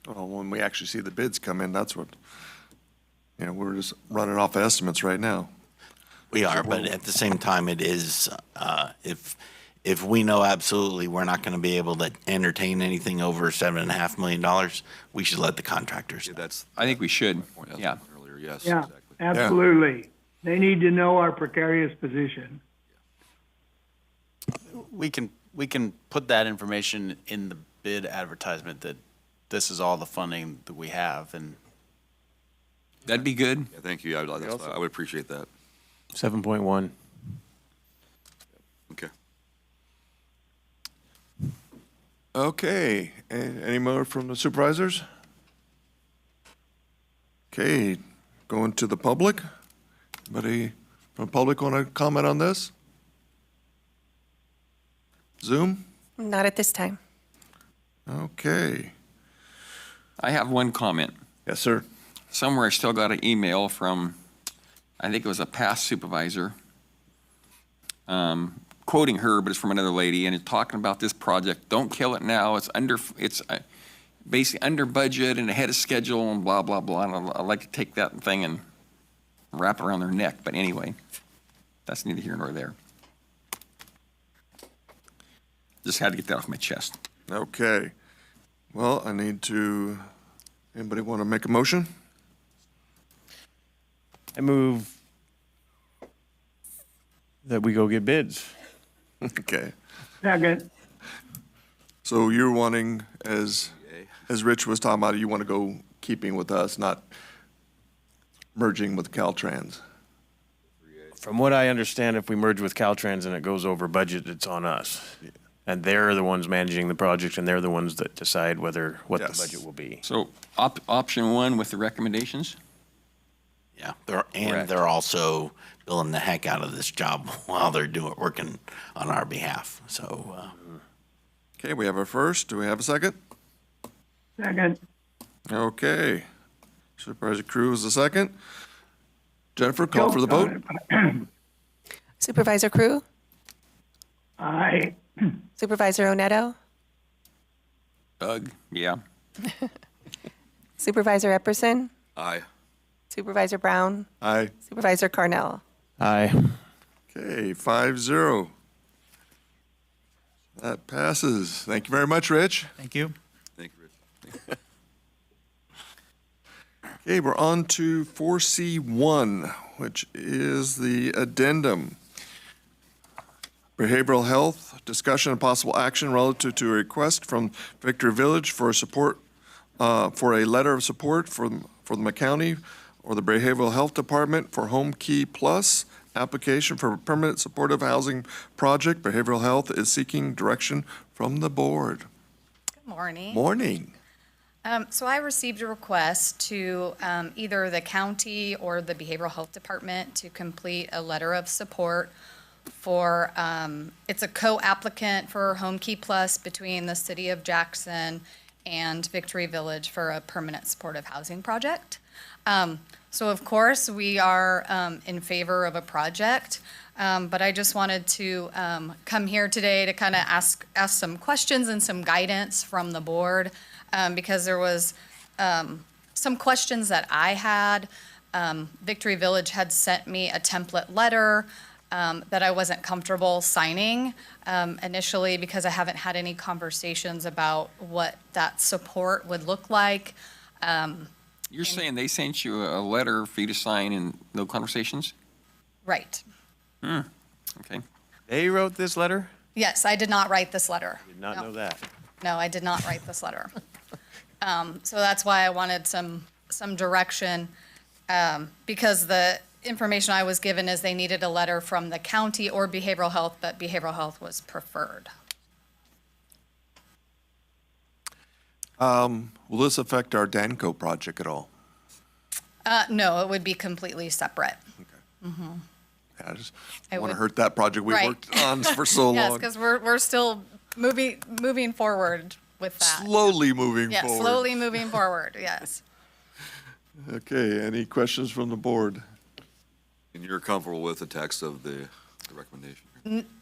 Well, when we actually see the bids come in, that's what, we're just running off estimates right now. We are, but at the same time, it is, if we know absolutely we're not going to be able to entertain anything over $7.5 million, we should let the contractors know. I think we should, yeah. Earlier, yes, Yeah, exactly. absolutely. They need to know our precarious position. We can put that information in the bid advertisement that this is all the funding that we have, and That'd be good. Yeah, thank you. I would appreciate that. 7.1. Okay. Okay, any more from the supervisors? Okay, going to the public. Anybody from the public want to comment on this? Zoom? Not at this time. Okay. I have one comment. Yes, sir. Somewhere I still got an email from, I think it was a past supervisor, quoting her, but it's from another lady, and it's talking about this project. Don't kill it now. It's basically under budget and ahead of schedule and blah, blah, blah. And I'd like to take that thing and wrap it around their neck. But anyway, that's neither here nor there. Just had to get that off my chest. Okay. Well, anybody want to make a motion? I move that we go get bids. Okay. Second. So you're wanting, as Rich was talking about, you want to go keeping with us, not merging with Caltrans. From what I understand, if we merge with Caltrans and it goes over budget, it's on us. And they're the ones managing the project, and they're the ones that decide what the budget will be. So option one with the recommendations? Yeah, Correct. they're also billing the heck out of this job while they're working on our behalf. So, Okay, we have a first. Do we have a second? Second. Okay. Supervisor Crew is the second. Jennifer, call for the vote. Supervisor Crew? Aye. Supervisor Oneto? Doug, yeah. Supervisor Epperson? Aye. Supervisor Brown? Aye. Supervisor Carnell? Aye. Okay, 5-0. That passes. Thank you very much, Rich. Thank you. Thank you, Rich. Okay, we're on to 4C1, which is the addendum. Behavioral health, discussion and possible action relative to a request from Victory Village for for a letter of support for the county or the Behavioral Health Department for Home Key Plus application for a permanent supportive housing project. Behavioral health is seeking direction from the board. Good morning. Morning. So I received a request to either the county or the Behavioral Health Department to complete a letter of support for, it's a co-applicant for Home Key Plus between the City of Jackson and Victory Village for a permanent supportive housing project. So of course, we are in favor of a project, but I just wanted to come here today to kind of ask some questions and some guidance from the board, because there was some questions that I had. Victory Village had sent me a template letter that I wasn't comfortable signing initially because I haven't had any conversations about what that support would look like. You're saying they sent you a letter for you to sign and no conversations? Right. Okay. They wrote this letter? Yes, I did not write this letter. Did not No. know that. No, I did not write this letter. So that's why I wanted some direction, because the information I was given is they needed a letter from the county or behavioral health, but behavioral health was preferred. Will this affect our Danco project at all? No, it would be completely separate. I just I want to would- hurt that project we Right. worked on for so Yes, long. because we're still moving forward with that. Slowly moving Yeah, forward. slowly moving forward, yes. Okay, any questions from the board? And you're comfortable with the text of the recommendation?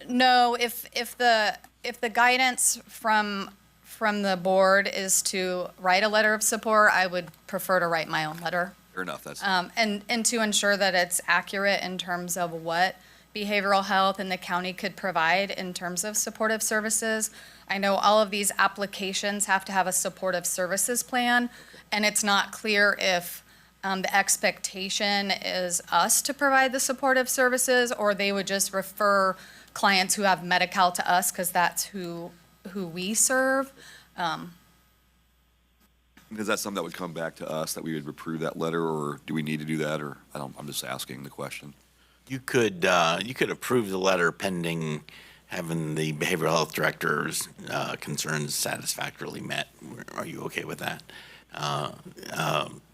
No, if the guidance from from the board is to write a letter of support, I would prefer to write my own letter. Fair enough, that's. And to ensure that it's accurate in terms of what behavioral health and the county could provide in terms of supportive services. I know all of these applications have to have a supportive services plan, and it's not clear if the expectation is us to provide the supportive services, or they would just refer clients who have Medi-Cal to us, because that's who we serve. Is that something that would come back to us, that we would approve that letter, or do we need to do that, or, I'm just asking the question. You could approve the letter pending having the behavioral health director's concerns satisfactorily met. Are you okay with that?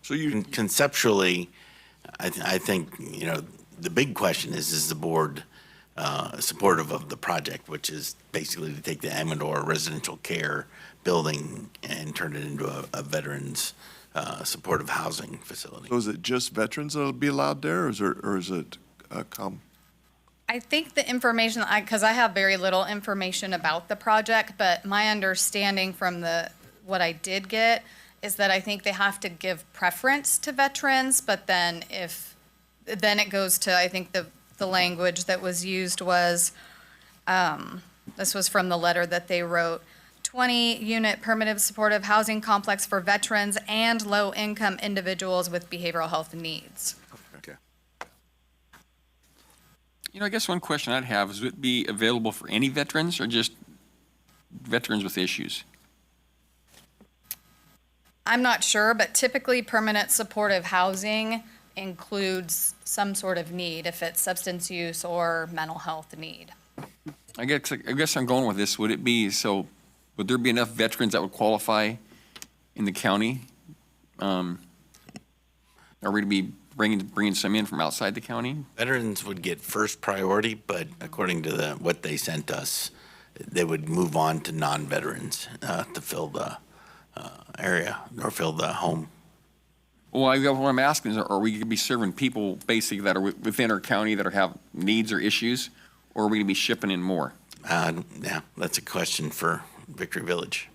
So you conceptually, I think, you know, the big question is the board supportive of the project, which is basically to take the Amador residential care building and turn it into a veterans supportive housing facility. So is it just veterans that'll be allowed there, or is it I think the information, because I have very little information about the project, but my understanding from what I did get is that I think they have to give preference to veterans, but then then it goes to, I think the language that was used was, this was from the letter that they wrote, 20-unit permanent supportive housing complex for veterans and low-income individuals with behavioral health needs. Okay. You know, I guess one question I'd have is, would it be available for any veterans or just veterans with issues? I'm not sure, but typically permanent supportive housing includes some sort of need, if it's substance use or mental health need. I guess I'm going with this. Would there be enough veterans that would qualify in the county? Are we to be bringing some in from outside the county? Veterans would get first priority, but according to what they sent us, they would move on to non-veterans to fill the area or fill the home. Well, what I'm asking is, are we going to be serving people basically that are within our county that have needs or issues, or are we going to be shipping in more? Yeah, that's a question for Victory Village.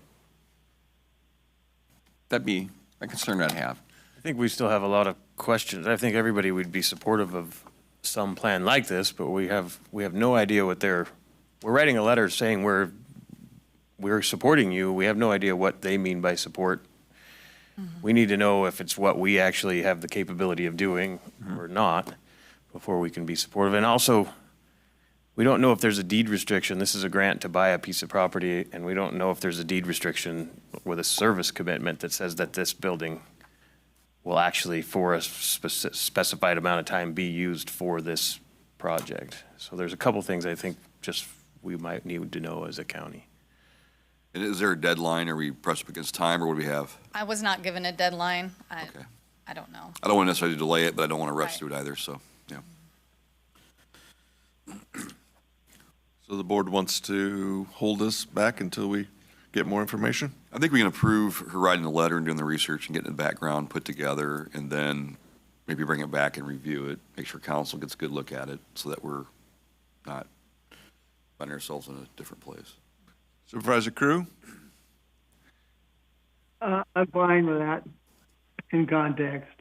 That'd be a concern I'd have. I think we still have a lot of questions. I think everybody would be supportive of some plan like this, but we have no idea what we're writing a letter saying we're supporting you. We have no idea what they mean by support. We need to know if it's what we actually have the capability of doing or not before we can be supportive. And also, we don't know if there's a deed restriction. This is a grant to buy a piece of property, and we don't know if there's a deed restriction with a service commitment that says that this building will actually, for a specified amount of time, be used for this project. So there's a couple things I think just we might need to know as a county. And is there a deadline? Are we pressed up against time, or what do we have? I was not given a deadline. Okay. I don't know. I don't want to necessarily delay it, but I don't want to rush through it either, so, yeah. So the board wants to hold this back until we get more information? I think we can approve her writing the letter and doing the research and getting the background put together, and then maybe bring it back and review it, make sure council gets a good look at it, so that we're not finding ourselves in a different place. Supervisor Crew? I'm fine with that in context.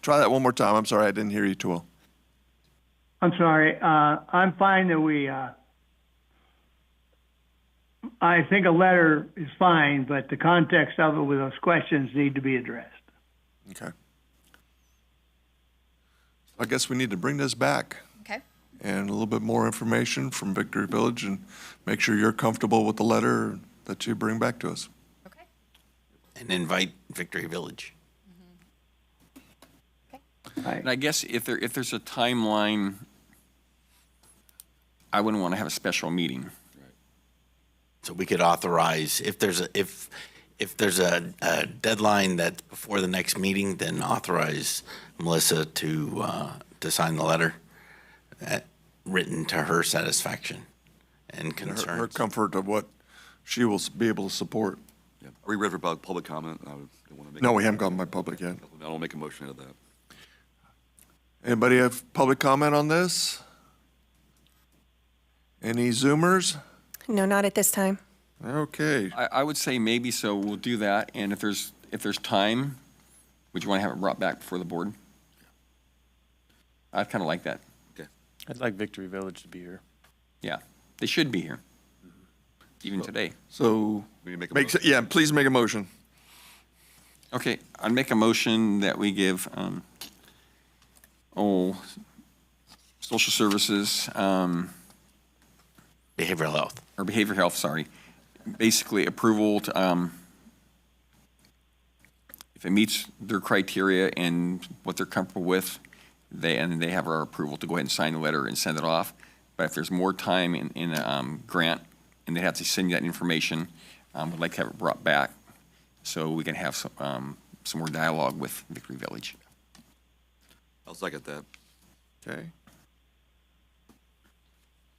Try that one more time. I'm sorry, I didn't hear you too well. I'm sorry. I'm fine that I think a letter is fine, but the context of it with those questions need to be addressed. Okay. I guess we need to bring this back. Okay. And a little bit more information from Victory Village, and make sure you're comfortable with the letter that you bring back to us. Okay. And invite Victory Village. And I guess if there's a timeline, I wouldn't want to have a special meeting. So we could authorize, if there's a deadline that's before the next meeting, then authorize Melissa to sign the letter written to her satisfaction and concerns. Her comfort of what she will be able to support. Yeah. Are we ready for public comment? I don't want to make No, we haven't gone by public yet. I don't make a motion out of that. Anybody have public comment on this? Any Zoomers? No, not at this time. Okay. I would say maybe so. We'll do that. And if there's time, would you want to have it brought back before the board? I'd kind of like that. I'd like Victory Village to be here. Yeah, they should be here, even today. So, We need to make a motion. yeah, please make a motion. Okay, I'd make a motion that we give, social services, Behavioral health. or behavioral health, sorry, basically approval to, if it meets their criteria and what they're comfortable with, they have our approval to go ahead and sign the letter and send it off. But if there's more time in a grant and they have to send you that information, we'd like to have it brought back so we can have some more dialogue with Victory Village. I'll second that. Okay.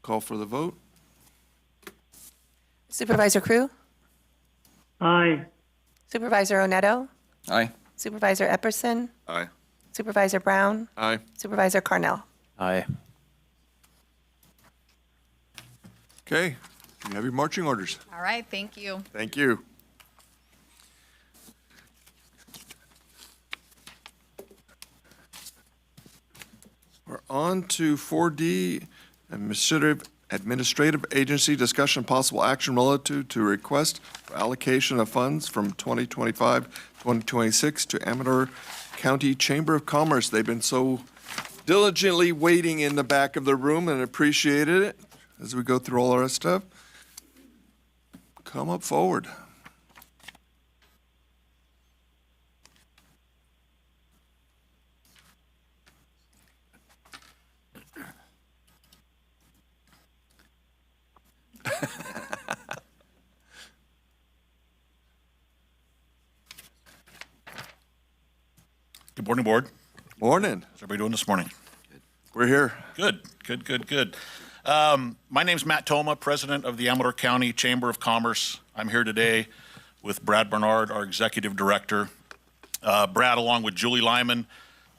Call for the vote. Supervisor Crew, Aye. Supervisor Oneto, Aye. Supervisor Epperson, Aye. Supervisor Brown, Aye. Supervisor Carnell. Aye. Okay, you have your marching orders. All right, thank you. Thank you. We're on to 4D, Administrative Agency Discussion Possible Action Relative to Request for Allocation of Funds from 2025-2026 to Amador County Chamber of Commerce. They've been so diligently waiting in the back of the room and appreciated it as we go through all our stuff. Come up forward. Good morning, Board. Morning. How's everybody doing this morning? We're here. Good. My name's Matt Toma, President of the Amador County Chamber of Commerce. I'm here today with Brad Bernard, our Executive Director. Brad, along with Julie Lyman,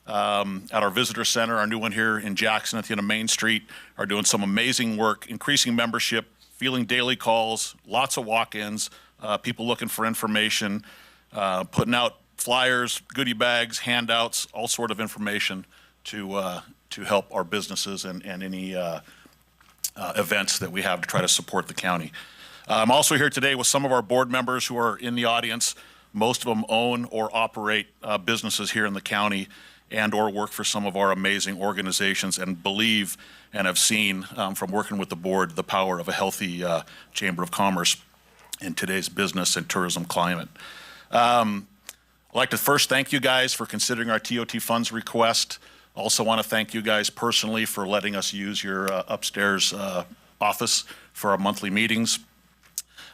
at our Visitor Center, our new one here in Jackson at the end of Main Street, are doing some amazing work, increasing membership, fielding daily calls, lots of walk-ins, people looking for information, putting out flyers, goodie bags, handouts, all sort of information to help our businesses and any events that we have to try to support the county. I'm also here today with some of our board members who are in the audience. Most of them own or operate businesses here in the county and or work for some of our amazing organizations and believe and have seen from working with the board the power of a healthy Chamber of Commerce in today's business and tourism climate. I'd like to first thank you guys for considering our TOT funds request. Also want to thank you guys personally for letting us use your upstairs office for our monthly meetings.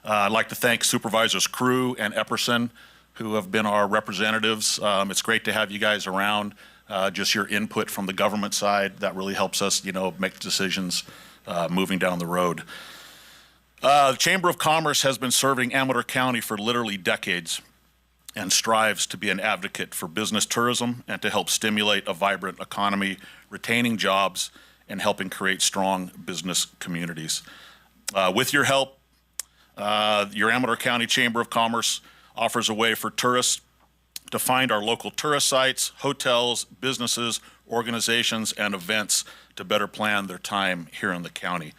I'd like to thank Supervisors Crew and Epperson, who have been our representatives. It's great to have you guys around. Just your input from the government side, that really helps us, make decisions moving down the road. The Chamber of Commerce has been serving Amador County for literally decades and strives to be an advocate for business tourism and to help stimulate a vibrant economy, retaining jobs, and helping create strong business communities. With your help, your Amador County Chamber of Commerce offers a way for tourists to find our local tourist sites, hotels, businesses, organizations, and events to better plan their time here in the county.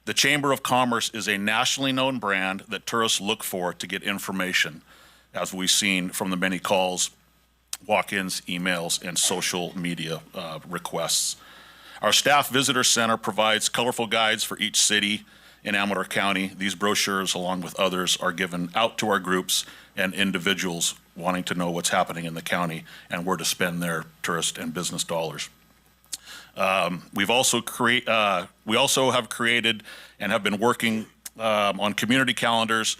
The Chamber of Commerce is a nationally known brand that tourists look for to get information, as we've seen from the many calls, walk-ins, emails, and social media requests. Our staff visitor center provides colorful guides for each city in Amador County. These brochures, along with others, are given out to our groups and individuals wanting to know what's happening in the county and where to spend their tourist and business dollars. We also have created and have been working on community calendars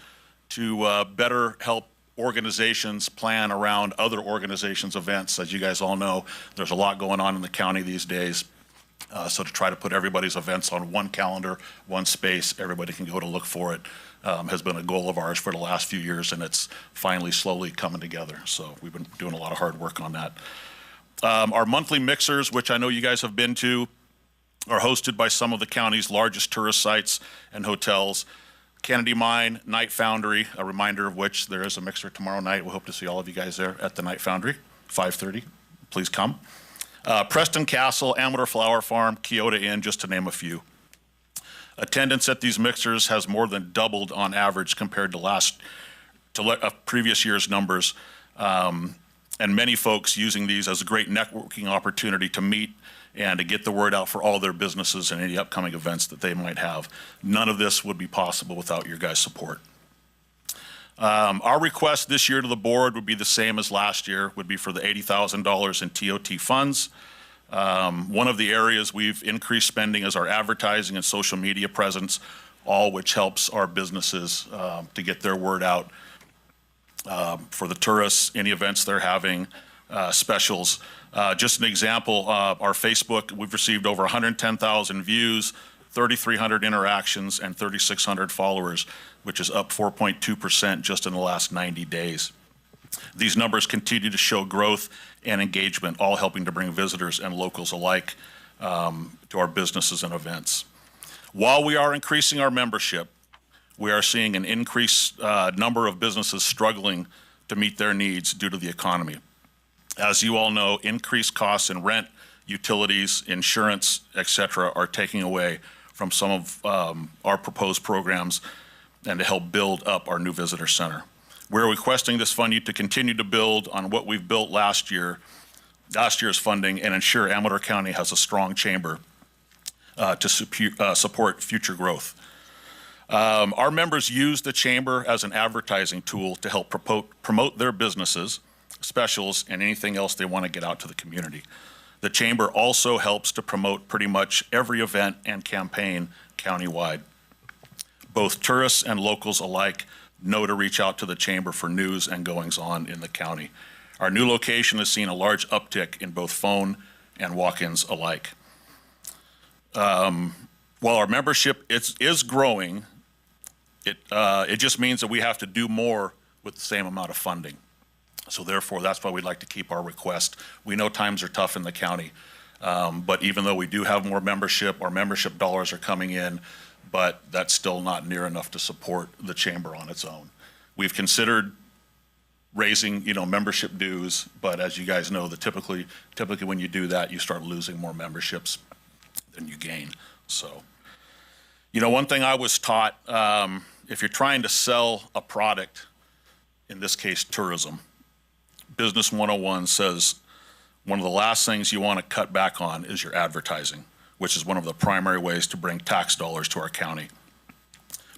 to better help organizations plan around other organizations' events. As you guys all know, there's a lot going on in the county these days. So to try to put everybody's events on one calendar, one space, everybody can go to look for it, has been a goal of ours for the last few years, and it's finally slowly coming together. So we've been doing a lot of hard work on that. Our monthly mixers, which I know you guys have been to, are hosted by some of the county's largest tourist sites and hotels. Kennedy Mine, Night Foundry, a reminder of which there is a mixer tomorrow night. We hope to see all of you guys there at the Night Foundry, 5:30. Please come. Preston Castle, Amador Flower Farm, Kyoto Inn, just to name a few. Attendance at these mixers has more than doubled on average compared to previous year's numbers. And many folks using these as a great networking opportunity to meet and to get the word out for all their businesses and any upcoming events that they might have. None of this would be possible without your guys' support. Our request this year to the board would be the same as last year, would be for the $80,000 in TOT funds. One of the areas we've increased spending is our advertising and social media presence, all which helps our businesses to get their word out for the tourists, any events they're having, specials. Just an example, our Facebook, we've received over 110,000 views, 3,300 interactions, and 3,600 followers, which is up 4.2% just in the last 90 days. These numbers continue to show growth and engagement, all helping to bring visitors and locals alike to our businesses and events. While we are increasing our membership, we are seeing an increased number of businesses struggling to meet their needs due to the economy. As you all know, increased costs in rent, utilities, insurance, et cetera, are taking away from some of our proposed programs and to help build up our new visitor center. We're requesting this funding to continue to build on what we've built last year's funding, and ensure Amador County has a strong chamber to support future growth. Our members use the chamber as an advertising tool to help promote their businesses, specials, and anything else they want to get out to the community. The chamber also helps to promote pretty much every event and campaign countywide. Both tourists and locals alike know to reach out to the chamber for news and goings-on in the county. Our new location has seen a large uptick in both phone and walk-ins alike. While our membership is growing, it just means that we have to do more with the same amount of funding. So therefore, that's why we'd like to keep our request. We know times are tough in the county, but even though we do have more membership, our membership dollars are coming in, but that's still not near enough to support the chamber on its own. We've considered raising, membership dues, but as you guys know, typically when you do that, you start losing more memberships than you gain. So, one thing I was taught, if you're trying to sell a product, in this case tourism, Business 101 says one of the last things you want to cut back on is your advertising, which is one of the primary ways to bring tax dollars to our county.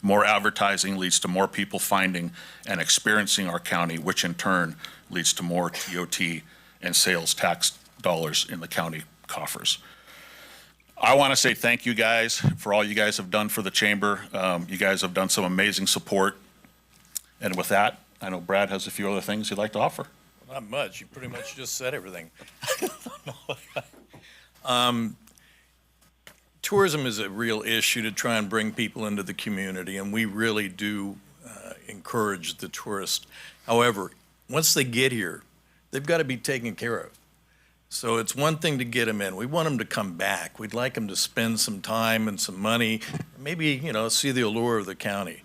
More advertising leads to more people finding and experiencing our county, which in turn leads to more TOT and sales tax dollars in the county coffers. I want to say thank you guys for all you guys have done for the chamber. You guys have done some amazing support. And with that, I know Brad has a few other things he'd like to offer. Not much. You pretty much just said everything. Tourism is a real issue to try and bring people into the community, and we really do encourage the tourists. However, once they get here, they've got to be taken care of. So it's one thing to get them in. We want them to come back. We'd like them to spend some time and some money, maybe, see the allure of the county.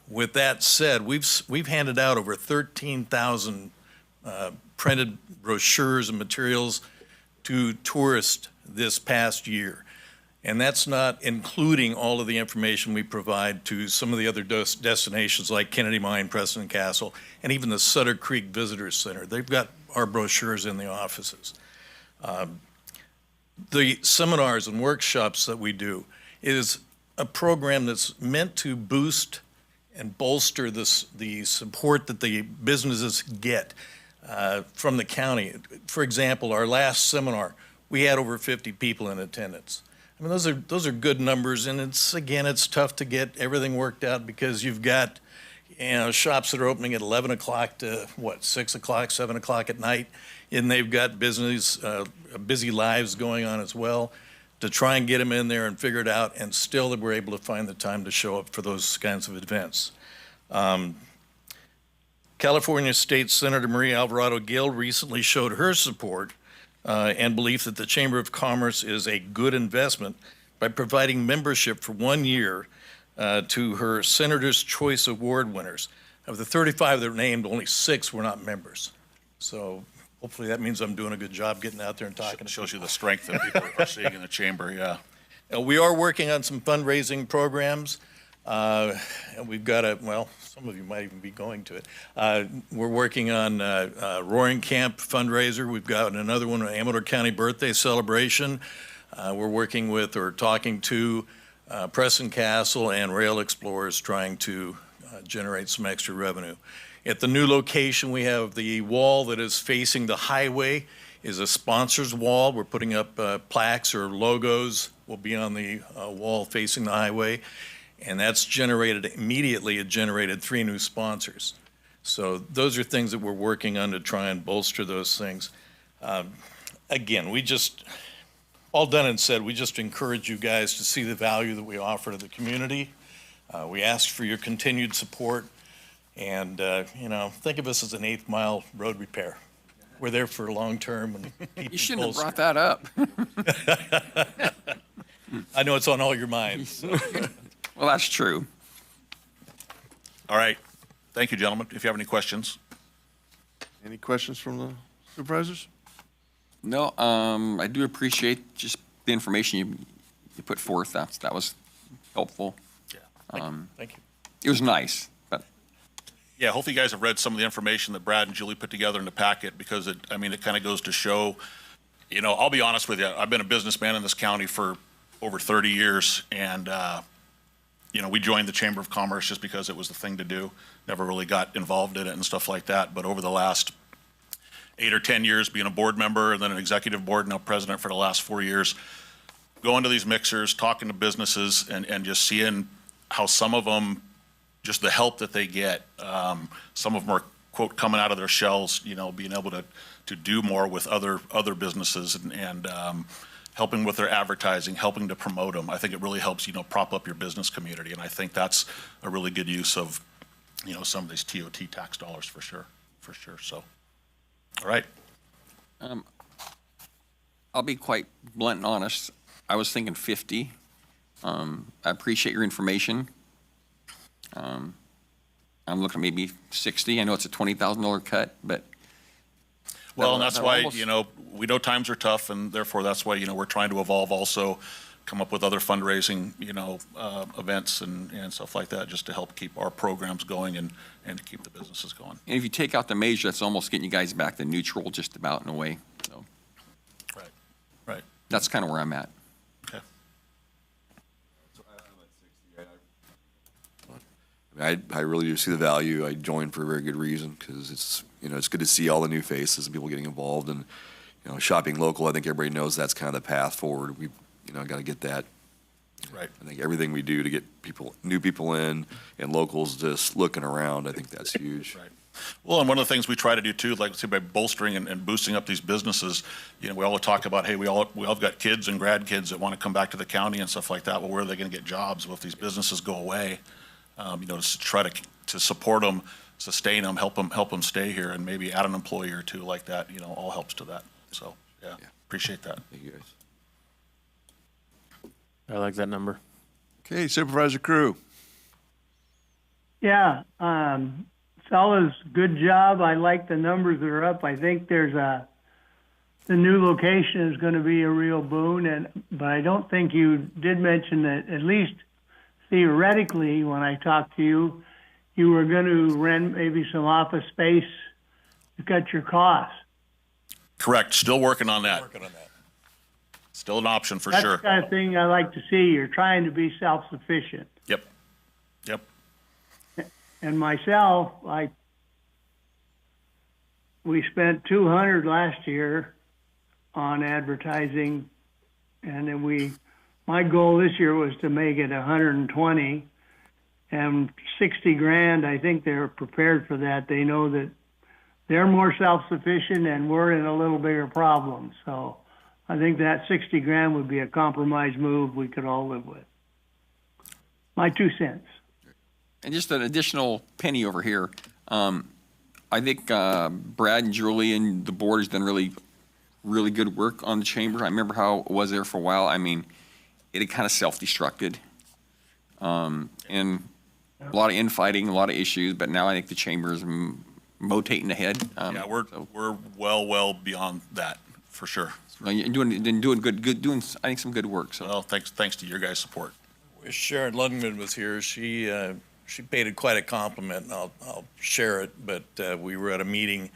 With that said, we've handed out over 13,000 printed brochures and materials to tourists this past year. And that's not including all of the information we provide to some of the other destinations like Kennedy Mine, Preston Castle, and even the Sutter Creek Visitor Center. They've got our brochures in the offices. The seminars and workshops that we do is a program that's meant to boost and bolster the support that the businesses get from the county. For example, our last seminar, we had over 50 people in attendance. I mean, those are good numbers, and it's tough to get everything worked out because you've got shops that are opening at 11 o'clock to 6 o'clock, 7 o'clock at night, and they've got busy lives going on as well. To try and get them in there and figure it out, and still that we're able to find the time to show up for those kinds of events. California State Senator Maria Alvarado Gil recently showed her support and belief that the Chamber of Commerce is a good investment by providing membership for 1 year to her Senator's Choice Award winners. Of the 35 that were named, only 6 were not members. So hopefully that means I'm doing a good job getting out there and talking. Shows you the strength that people are seeing in the chamber, yeah. We are working on some fundraising programs. And we've got some of you might even be going to it. We're working on Roaring Camp fundraiser. We've got another one, an Amador County birthday celebration. We're working with or talking to Preston Castle and Rail Explorers, trying to generate some extra revenue. At the new location, we have the wall that is facing the highway is a sponsors wall. We're putting up plaques or logos will be on the wall facing the highway. And that's generated immediately, it generated 3 new sponsors. So those are things that we're working on to try and bolster those things. Again, all done and said, we just encourage you guys to see the value that we offer to the community. We ask for your continued support. And, think of us as an 8th mile road repair. We're there for long term. And You shouldn't have brought that up. I know it's on all your minds. So. Well, that's true. All right. Thank you, gentlemen. If you have any questions. Any questions from the supervisors? No, I do appreciate just the information you put forth. That was helpful. Yeah. Thank you. It was nice. But Yeah, hopefully you guys have read some of the information that Brad and Julie put together in the packet, because it kind of goes to show, I'll be honest with you, I've been a businessman in this county for over 30 years, and, we joined the Chamber of Commerce just because it was the thing to do. Never really got involved in it and stuff like that, but over the last 8 or 10 years, being a board member and then an executive board, now president for the last 4 years, going to these mixers, talking to businesses, and just seeing how some of them, just the help that they get, some of them are, quote, coming out of their shells, being able to do more with other businesses and helping with their advertising, helping to promote them. I think it really helps, prop up your business community, and I think that's a really good use of, some of these TOT tax dollars for sure, so. All right. I'll be quite blunt and honest. I was thinking 50. I appreciate your information. I'm looking at maybe 60. I know it's a $20,000 cut, but. Well, and that's why, we know times are tough, and therefore that's why, we're trying to evolve also, come up with other fundraising, events and stuff like that, just to help keep our programs going and to keep the businesses going. And if you take out the measure, that's almost getting you guys back to neutral just about in a way. So Right. That's kind of where I'm at. Okay. I really do see the value. I joined for a very good reason, because it's good to see all the new faces and people getting involved, and shopping local. I think everybody knows that's kind of the path forward. We got to get that. Right. I think everything we do to get new people in, and locals just looking around, I think that's huge. Right. Well, and one of the things we try to do too, like say by bolstering and boosting up these businesses, we all talk about, hey, we all got kids and grandkids that want to come back to the county and stuff like that. Well, where are they going to get jobs? Well, if these businesses go away, to try to support them, sustain them, help them stay here, and maybe add an employee or two like that, all helps to that. So, yeah. Appreciate that. Thank you guys. I like that number. Okay, Supervisor Crew. Yeah, fellas, good job. I like the numbers that are up. I think the new location is going to be a real boon, but I don't think you did mention that, at least theoretically, when I talked to you, you were going to rent maybe some office space to cut your costs. Correct. Still working on that. Still an option for That's sure. the kind of thing I like to see. You're trying to be self-sufficient. Yep. And myself, we spent $200 last year on advertising, and then my goal this year was to make it 120, and 60 grand. I think they're prepared for that. They know that they're more self-sufficient, and we're in a little bigger problem. So I think that 60 grand would be a compromise move we could all live with. My 2 cents. And just an additional penny over here. I think Brad and Julie and the board has done really, really good work on the chamber. I remember how it was there for a while. I mean, it had kind of self-destructed. And a lot of infighting, a lot of issues, but now I think the chamber is motating ahead. Yeah, we're well beyond that, for sure. You're doing good, doing, I think, some good work, so. Well, thanks to your guys' support. Wish Sharon Lundgren was here. She paid it quite a compliment, and I'll share it, but we were at a meeting,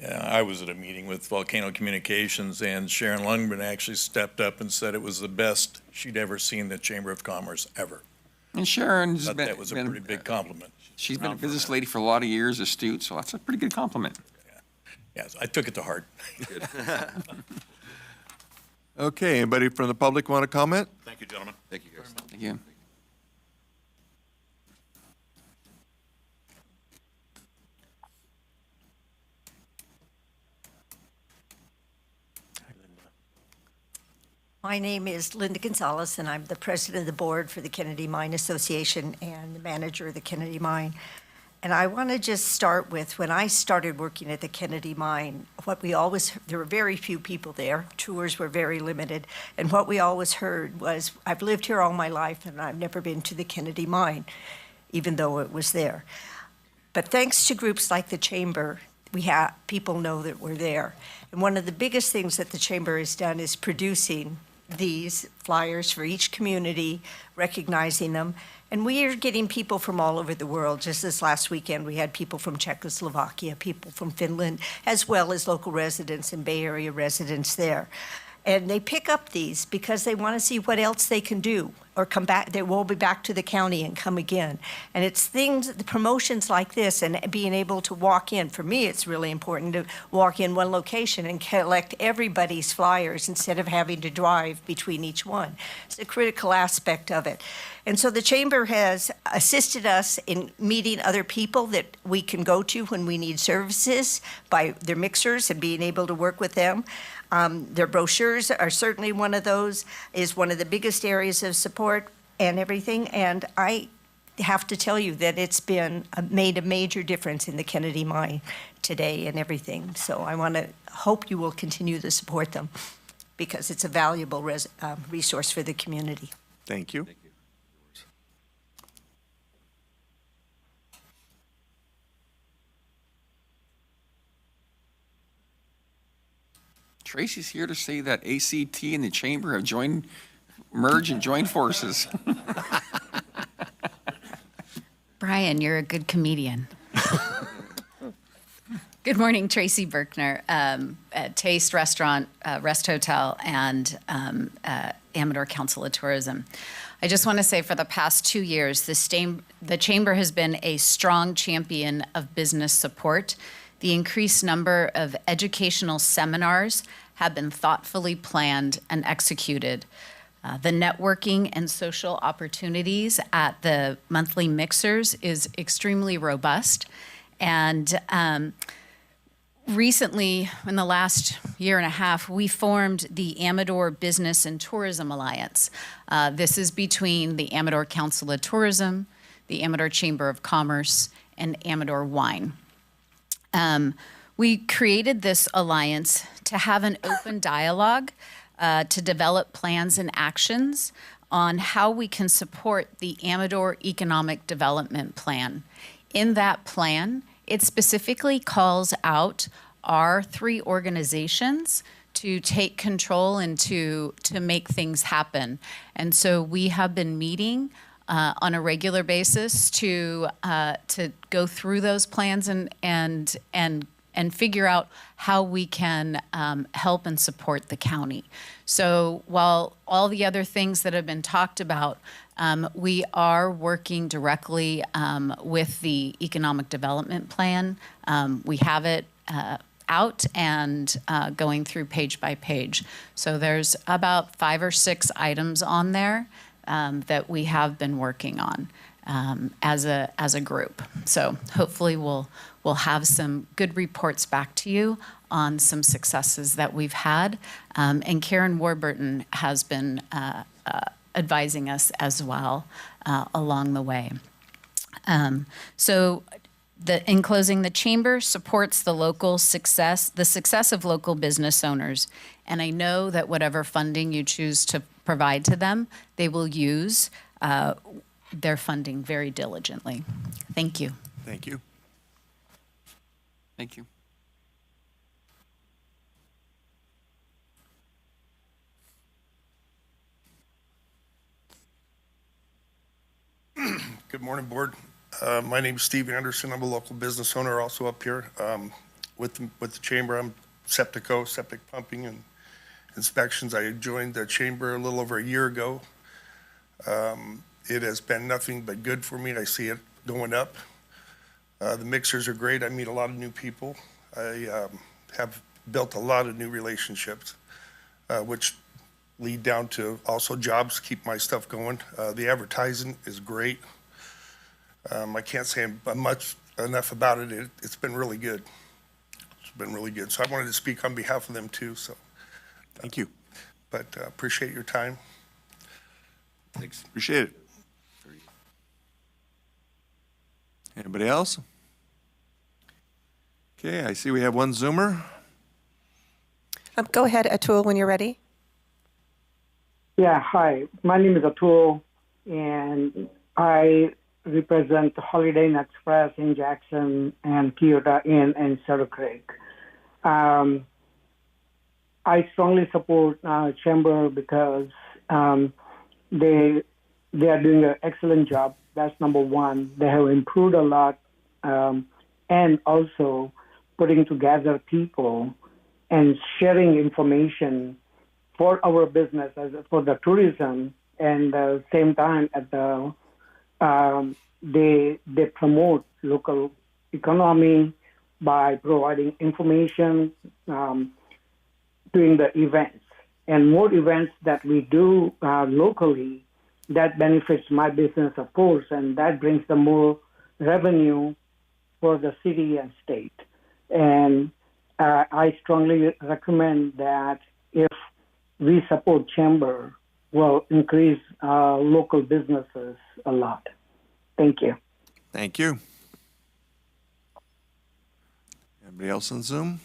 I was at a meeting with Volcano Communications, and Sharon Lundgren actually stepped up and said it was the best she'd ever seen the Chamber of Commerce ever. And Sharon's Thought been. that was a pretty big compliment. She's been a business lady for a lot of years, astute, so that's a pretty good compliment. Yes, I took it to heart. Okay, anybody from the public want to comment? Thank you, gentlemen. Thank you, guys. Thank you. My name is Linda Gonzalez, and I'm the president of the board for the Kennedy Mine Association and the manager of the Kennedy Mine. And I want to just start with, when I started working at the Kennedy Mine, there were very few people there, tours were very limited, and what we always heard was, I've lived here all my life and I've never been to the Kennedy Mine, even though it was there. But thanks to groups like the Chamber, people know that we're there. And one of the biggest things that the Chamber has done is producing these flyers for each community, recognizing them. And we are getting people from all over the world. Just this last weekend, we had people from Czechoslovakia, people from Finland, as well as local residents and Bay Area residents there. And they pick up these because they want to see what else they can do or come back. They will be back to the county and come again. And it's things, the promotions like this and being able to walk in. For me, it's really important to walk in one location and collect everybody's flyers instead of having to drive between each one. It's a critical aspect of it. And so the Chamber has assisted us in meeting other people that we can go to when we need services by their mixers and being able to work with them. Their brochures are certainly one of those, is one of the biggest areas of support and everything. And I have to tell you that it's made a major difference in the Kennedy Mine today and everything. So I want to hope you will continue to support them because it's a valuable resource for the community. Thank you. Tracy's here to say that ACT and the Chamber have merged and joined forces. Brian, you're a good comedian. Good morning, Tracy Berkner, at Taste Restaurant, Rest Hotel, and Amador Council of Tourism. I just want to say for the past 2 years, the Chamber has been a strong champion of business support. The increased number of educational seminars have been thoughtfully planned and executed. The networking and social opportunities at the monthly mixers is extremely robust. And recently, in the last year and a half, we formed the Amador Business and Tourism Alliance. This is between the Amador Council of Tourism, the Amador Chamber of Commerce, and Amador Wine. We created this alliance to have an open dialogue, to develop plans and actions on how we can support the Amador Economic Development Plan. In that plan, it specifically calls out our 3 organizations to take control and to make things happen. And so we have been meeting on a regular basis to go through those plans and figure out how we can help and support the county. So while all the other things that have been talked about, we are working directly with the Economic Development Plan. We have it out and going through page by page. So there's about 5 or 6 items on there that we have been working on as a group. So hopefully we'll have some good reports back to you on some successes that we've had. And Karen Warburton has been advising us as well along the way. In closing, the Chamber supports the success of local business owners. And I know that whatever funding you choose to provide to them, they will use their funding very diligently. Thank you. Thank you. Thank you. Good morning, Board. My name is Steve Anderson. I'm a local business owner also up here. With the Chamber, I'm septic pumping and inspections. I joined the Chamber a little over a year ago. It has been nothing but good for me. I see it going up. The mixers are great. I meet a lot of new people. I have built a lot of new relationships, which lead down to also jobs, keep my stuff going. The advertising is great. I can't say enough about it. It's been really good. It's been really good. So I wanted to speak on behalf of them too. So thank you. But appreciate your time. Thanks. Appreciate it. Anybody else? Okay, I see we have one Zoomer. Go ahead, Atul, when you're ready. Yeah, hi. My name is Atul, and I represent Holiday Inn Express in Jackson and Kyoto Inn in Saddle Creek. I strongly support Chamber because they are doing an excellent job. That's number one. They have improved a lot, and also putting together people and sharing information for our business, for the tourism, and at the same time, they promote local economy by providing information, doing the events. And more events that we do locally, that benefits my business, of course, and that brings the more revenue for the city and state. And I strongly recommend that if we support Chamber, will increase local businesses a lot. Thank you. Thank you. Anybody else on Zoom?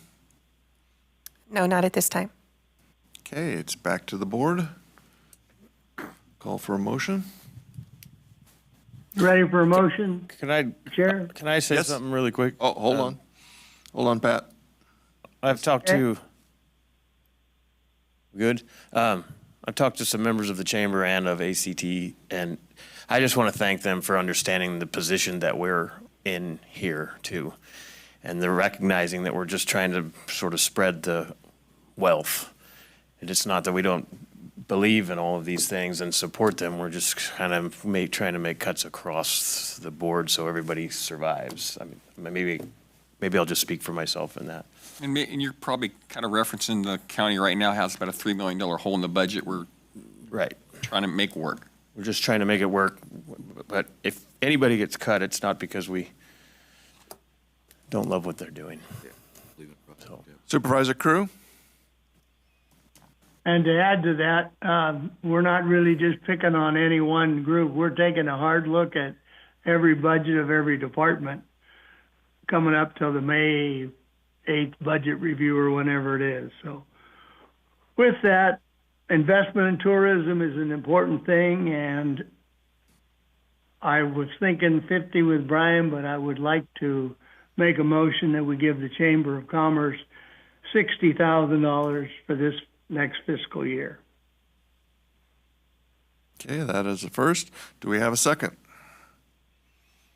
No, not at this time. Okay, it's back to the board. Call for a motion. Ready for a motion? Can I say Yes. something really quick? Oh, hold on. Hold on, Pat. I've talked to. Good. I've talked to some members of the chamber and of ACT, and I just want to thank them for understanding the position that we're in here too, and they're recognizing that we're just trying to sort of spread the wealth. And it's not that we don't believe in all of these things and support them. We're just kind of trying to make cuts across the board so everybody survives. I mean, maybe I'll just speak for myself in that. And you're probably kind of referencing the county right now has about a $3 million hole in the budget we're trying to make work. We're just trying to make it work. But if anybody gets cut, it's not because we don't love what they're doing. So. Supervisor Crew? And to add to that, we're not really just picking on any one group. We're taking a hard look at every budget of every department coming up till the May 8th budget review or whenever it is. So with that, investment in tourism is an important thing, and I was thinking 50 with Brian, but I would like to make a motion that we give the Chamber of Commerce $60,000 for this next fiscal year. Okay, that is the first. Do we have a second?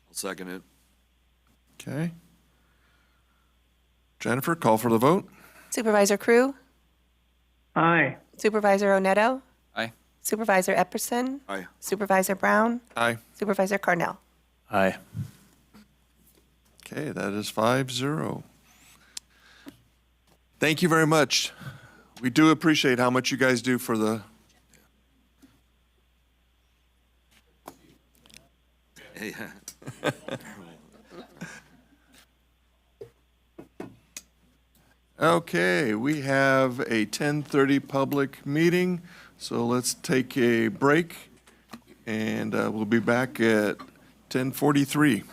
I'll second it. Okay. Jennifer, call for the vote. Supervisor Crew? Aye. Supervisor Oneto? Aye. Supervisor Epperson? Aye. Supervisor Brown? Aye. Supervisor Carnell? Aye. Okay, that is 5-0. Thank you very much. We do appreciate how much you guys do for the. Yeah. Okay, we have a 10:30 public meeting, so let's take a break, and we'll be back at 10:43.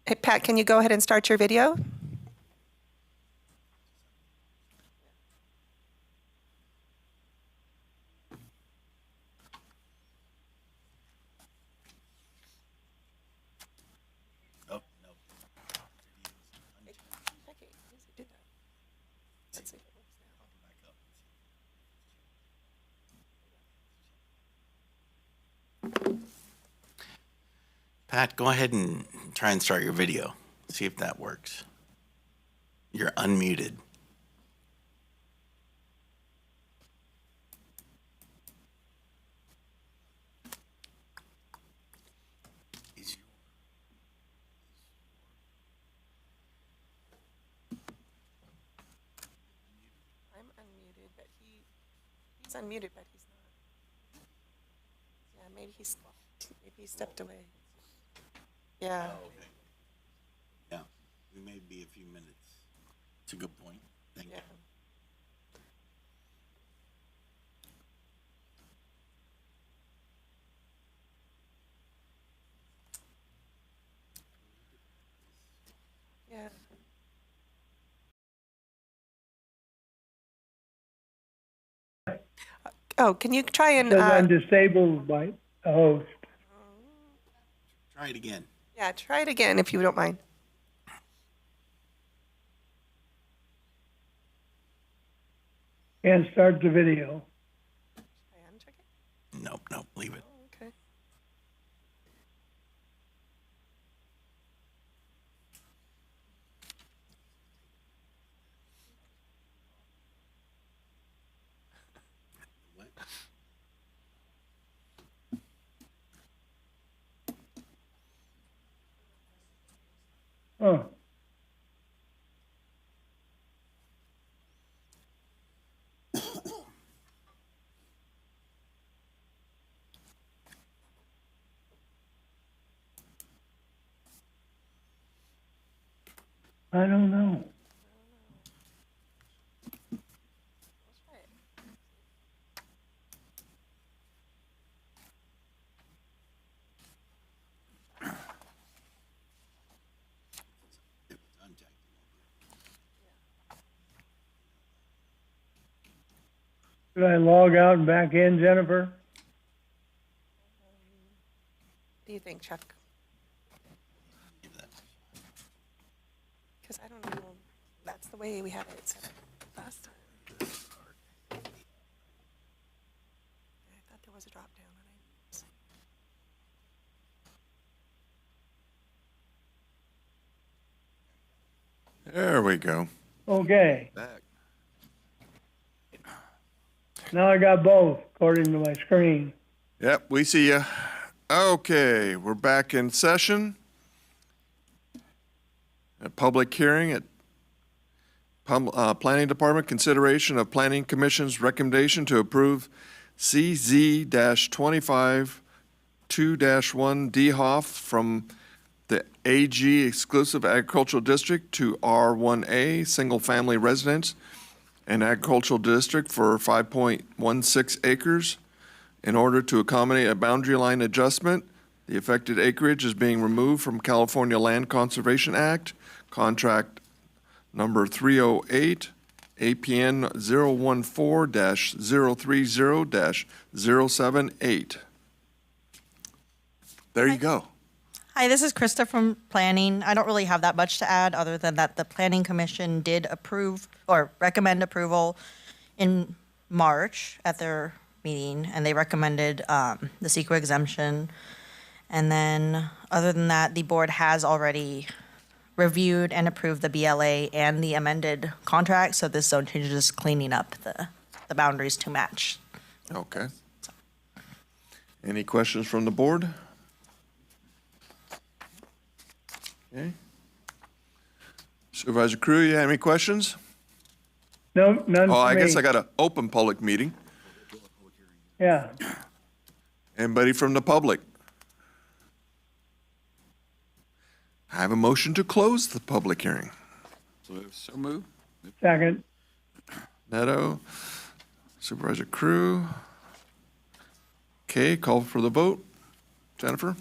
Hey, Pat, can you go ahead and start your video? Oh, no. Pat, go ahead and try and start your video. See if that works. You're unmuted. I'm unmuted, but he's unmuted, but he's not. Yeah, maybe he stepped away. Yeah. Oh, okay. Yeah, we may be a few minutes. It's a good point. Thank you. Yeah. Oh, can you try and, Says I'm disabled by the host. Try it again. yeah, try it again if you don't mind. And start the video. Nope, leave it. Okay. What? Oh. I don't know. Should I log out and back in, Jennifer? What do you think, Chuck? Because I don't know. That's the way we had it set up last time. I thought there was a drop down. There we go. Okay. Back. Now I got both, according to my screen. Yep, we see you. Okay, we're back in session. A public hearing at Planning Department, consideration of Planning Commission's recommendation to approve CZ-25 2-1 DHOF from the AG Exclusive Agricultural District to R1A Single Family Residence and Agricultural District for 5.16 acres. In order to accommodate a boundary line adjustment, the affected acreage is being removed from California Land Conservation Act, contract number 308, APN 014-030-078. There you go. Hi, this is Krista from Planning. I don't really have that much to add, other than that the Planning Commission did approve or recommend approval in March at their meeting, and they recommended the CEQA exemption. And then, other than that, the board has already reviewed and approved the BLA and the amended contract, so this zone change is just cleaning up the boundaries to match. Okay. Any questions from the board? Okay. Supervisor Crew, you have any questions? No, none Oh, for I guess me. I got an open public meeting. Yeah. Anybody from the public? I have a motion to close the public hearing. So move. Second. Neto, Supervisor Crew. Okay, call for the vote. Jennifer?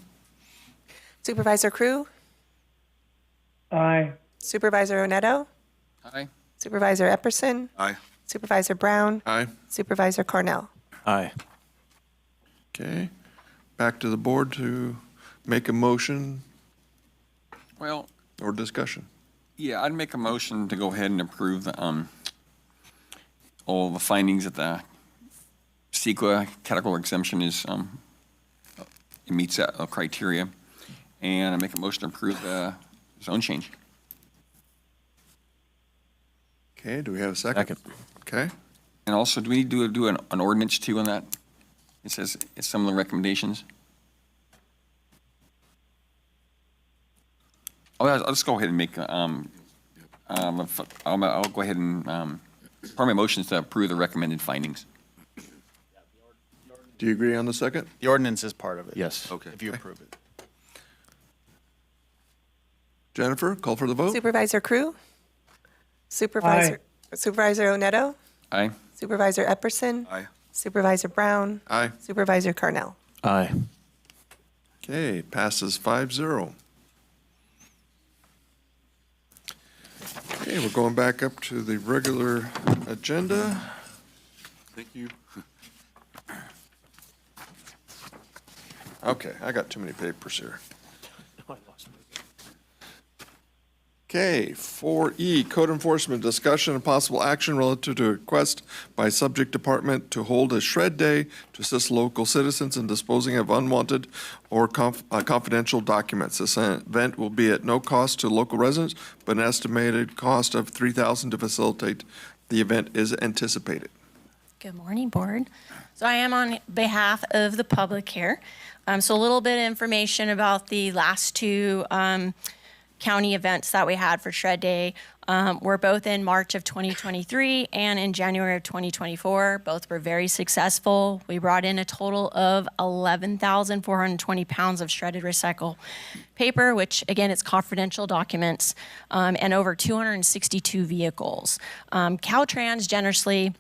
Supervisor Crew, Aye. Supervisor Oneto, Aye. Supervisor Epperson, Aye. Supervisor Brown, Aye. Supervisor Cornell. Aye. Okay. Back to the board to make a motion Well, or discussion. yeah, I'd make a motion to go ahead and approve the, all the findings that the CEQA category exemption is, it meets that criteria. And I make a motion to approve the zone change. Okay, do we have a second? Second. Okay. And also, do we need to do an ordinance too on that? It says, it's some of the recommendations. Oh, I'll just go ahead and make, I'll go ahead and, part of my motion is to approve the recommended findings. Do you agree on the second? The ordinance is part of it. Yes. Okay. If you approve it. Jennifer, call for the vote. Supervisor Crew, Supervisor Oneto, Aye. Supervisor Epperson, Aye. Supervisor Brown, Aye. Supervisor Cornell. Aye. Okay, passes 5-0. Okay, we're going back up to the regular agenda. Thank you. Okay, I got too many papers here. Okay, 4E, Code Enforcement, discussion and possible action relative to a request by subject department to hold a shred day to assist local citizens in disposing of unwanted or confidential documents. This event will be at no cost to local residents, but an estimated cost of $3,000 to facilitate the event is anticipated. Good morning, Board. So I am on behalf of the public here. So a little bit of information about the last two county events that we had for Shred Day. Were both in March of 2023 and in January of 2024. Both were very successful. We brought in a total of 11,420 pounds of shredded recycled paper, which again, it's confidential documents, and over 262 vehicles. Caltrans generously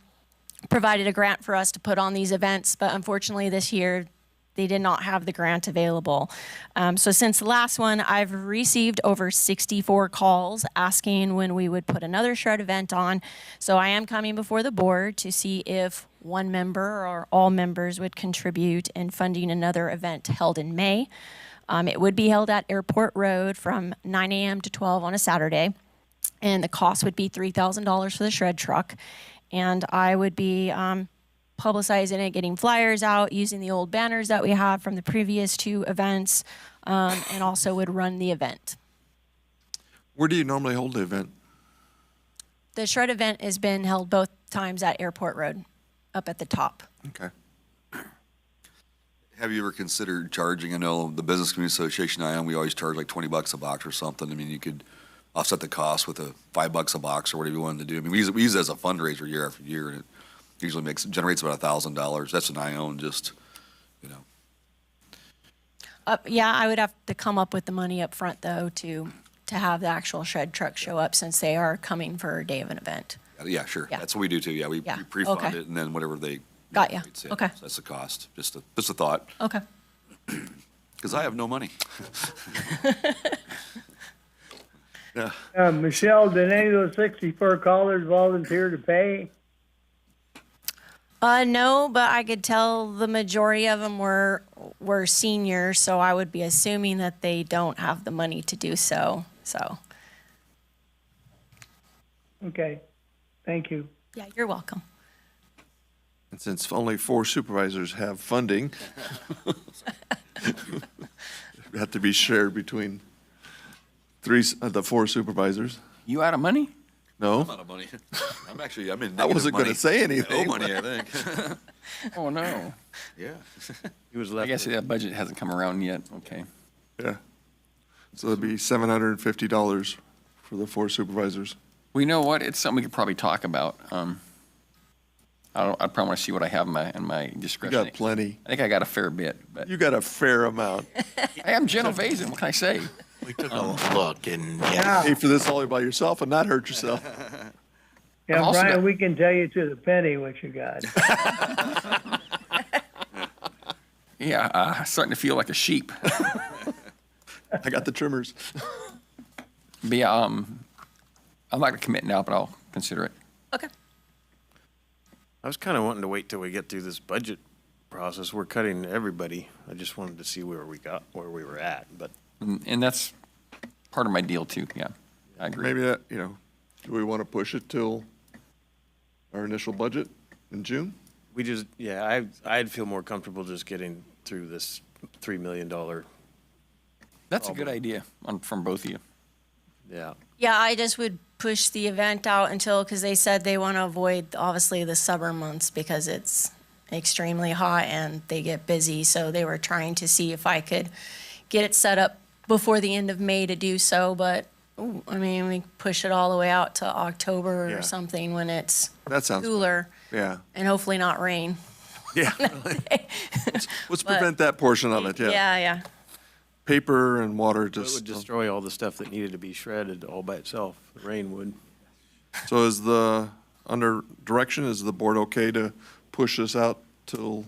provided a grant for us to put on these events, but unfortunately this year, they did not have the grant available. So since the last one, I've received over 64 calls asking when we would put another shred event on. So I am coming before the board to see if one member or all members would contribute in funding another event held in May. It would be held at Airport Road from 9 a.m. to 12 on a Saturday. And the cost would be $3,000 for the shred truck. And I would be publicizing it, getting flyers out, using the old banners that we have from the previous two events, and also would run the event. Where do you normally hold the event? The shred event has been held both times at Airport Road, up at the top. Okay. Have you ever considered charging? I know the Business Community Association I am, we always charge like $20 a box or something. I mean, you could offset the cost with a $5 a box or whatever you wanted to do. I mean, we use it as a fundraiser year after year, and it usually generates about $1,000. That's an I own, just, you know. Yeah, I would have to come up with the money up front though to have the actual shred truck show up since they are coming for a day of an event. Yeah, sure. Yeah. That's what we do too. Yeah, we Yeah, pre-fund okay. it and then whatever they. Got ya. rates, Okay. So that's the cost. Just a thought. Okay. Because I have no money. Yeah. Michelle, did any of those 64 callers volunteer to pay? No, but I could tell the majority of them were seniors, so I would be assuming that they don't have the money to do so. So, Okay, thank you. yeah, you're welcome. And since only 4 supervisors have funding, it had to be shared between the 4 supervisors. You out of money? No. I'm out of money. I'm in I wasn't going to say anything. No money, I think. Oh, no. Yeah. He was I left. guess that budget hasn't come around yet. Okay. Yeah. So it'd be $750 for the 4 supervisors. Well, you know what? It's something we could probably talk about. I probably want to see what I have in my You discretion. got plenty. I think I got a fair bit, but You got a fair amount. I am Genovesan. What can I say? We took a look and Pay for this all by yourself and not hurt yourself. Yeah, also Brian, got- we can tell you to the penny what you got. Yeah, starting to feel like a sheep. I got the trimmers. But yeah, I'm not going to commit now, but I'll consider it. Okay. I was kind of wanting to wait till we get through this budget process. We're cutting everybody. I just wanted to see where we were at, but. And that's part of my deal too, yeah. I agree. Maybe that, do we want to push it till our initial budget in June? We just, yeah, I'd feel more comfortable just getting through this $3 million. That's a good idea from both of you. Yeah. Yeah, I just would push the event out until, because they said they want to avoid, obviously, the summer months because it's extremely hot and they get busy. So they were trying to see if I could get it set up before the end of May to do so. But, I mean, we push it all the way out to October Yeah. or something when it's That sounds cooler Yeah. and hopefully not rain. Yeah. Let's prevent that portion of it, yeah. Yeah. Paper and water It just. would destroy all the stuff that needed to be shredded all by itself. The rain would. So under direction, is the board okay to push this out till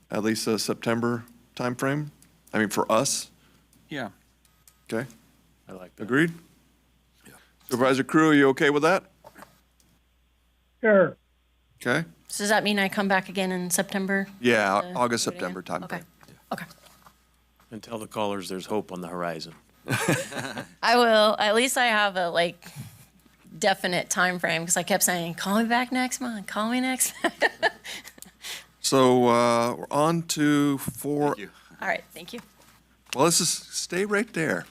at least a September timeframe? I mean, for us? Yeah. Okay, I like that. agreed? Supervisor Crew, are you okay with that? Sure. Okay? So does that mean I come back again in September? Yeah, to August, do it again? September timeframe. Okay. Okay. And tell the callers there's hope on the horizon. I will. At least I have a definite time frame because I kept saying, "Call me back next month. Call me next." So we're on to All right. Thank you. Well, let's just stay right there.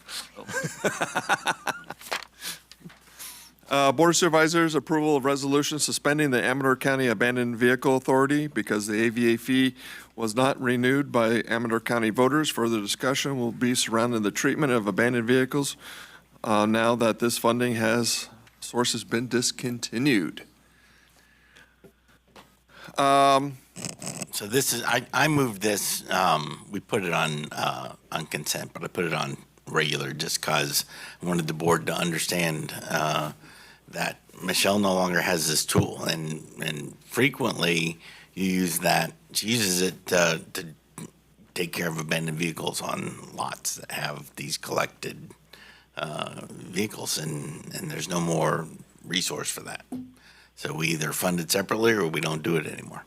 Board of Supervisors, approval of resolution suspending the Amador County Abandoned Vehicle Authority because the AVA fee was not renewed by Amador County voters. Further discussion will be surrounding the treatment of abandoned vehicles now that this funding source has been discontinued. So this is, I moved this, we put it on consent, but I put it on regular just because I wanted the board to understand that Michelle no longer has this tool, and frequently you use that, she uses it to take care of abandoned vehicles on lots that have these collected vehicles, and there's no more resource for that. So we either fund it separately or we don't do it anymore.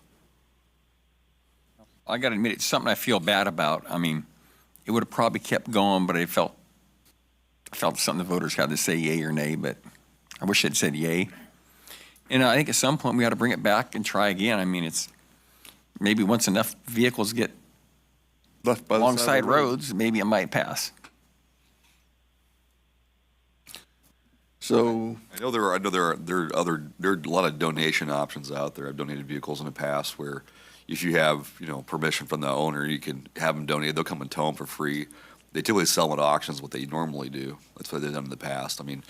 I got to admit, it's something I feel bad about. I mean, it would have probably kept going, but I felt something the voters had to say yay or nay, but I wish they'd said yay. And I think at some point we ought to bring it back and try again. I mean, it's maybe once enough vehicles get left by alongside roads, maybe it might pass. So I know there are a lot of donation options out there. I've donated vehicles in the past where if you have, permission from the owner, you can have them donated. They'll come and tow them for free. They typically sell them at auctions, what they normally do. That's what they've done in the past. I mean,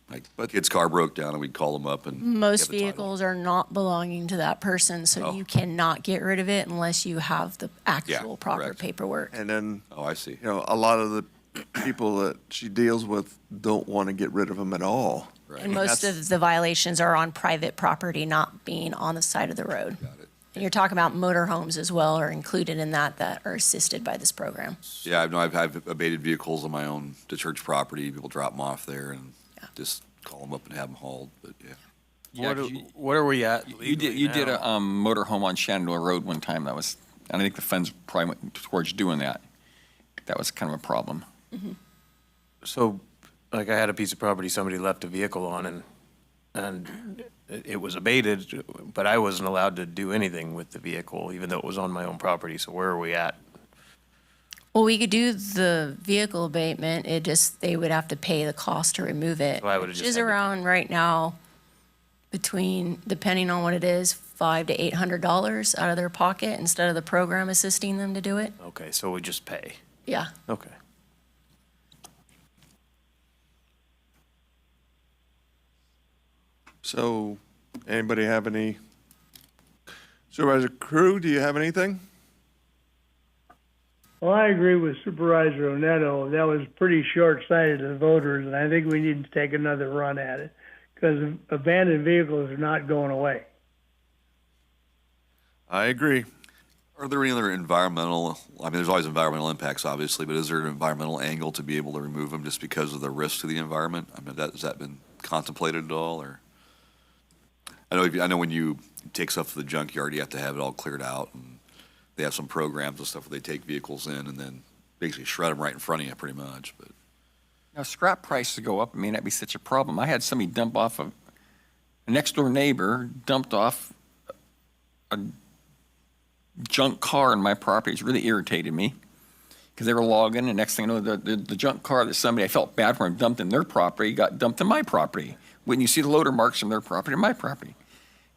my kid's car broke down and we'd call them up and Most get the title. vehicles are not belonging to that person, so you cannot get rid of it unless you have the actual proper correct. paperwork. And then, Oh, I see. a lot of the people that she deals with don't want to get rid of them at all. And most of the violations are on private property, not being on the side of the road. Got it. And you're talking about motorhomes as well are included in that are assisted by this program. Yeah, I've abated vehicles on my own to church property. People drop them off there and just call them up and have them hauled. But yeah. What are we at? You did a motorhome on Shenandoah Road one time. And I think the funds probably went towards doing that. That was kind of a problem. So, I had a piece of property somebody left a vehicle on, and it was abated, but I wasn't allowed to do anything with the vehicle, even though it was on my own property. So where are we at? Well, we could do the vehicle abatement. They would have to pay the cost to remove it. So I would've which just is had to- around right now depending on what it is, $500 to $800 out of their pocket instead of the program assisting them to do it. Okay, so we just pay. Yeah. Okay. So, anybody have any? Supervisor Crew, do you have anything? Well, I agree with Supervisor Oneto. That was pretty short-sighted of the voters, and I think we need to take another run at it because abandoned vehicles are not going away. I agree. Are there any other environmental, I mean, there's always environmental impacts, obviously, but is there an environmental angle to be able to remove them just because of the risk to the environment? I mean, has that been contemplated at all, or? I know when you take stuff to the junkyard, you have to have it all cleared out, and they have some programs and stuff where they take vehicles in and then basically shred them right in front of you, pretty much, but. Now, scrap prices go up, it may not be such a problem. I had somebody dump off a next door neighbor dumped off a junk car in my property. It's really irritated me because they were logging, and next thing you know, the junk car that somebody I felt bad for and dumped in their property got dumped in my property. When you see the loader marks from their property to my property.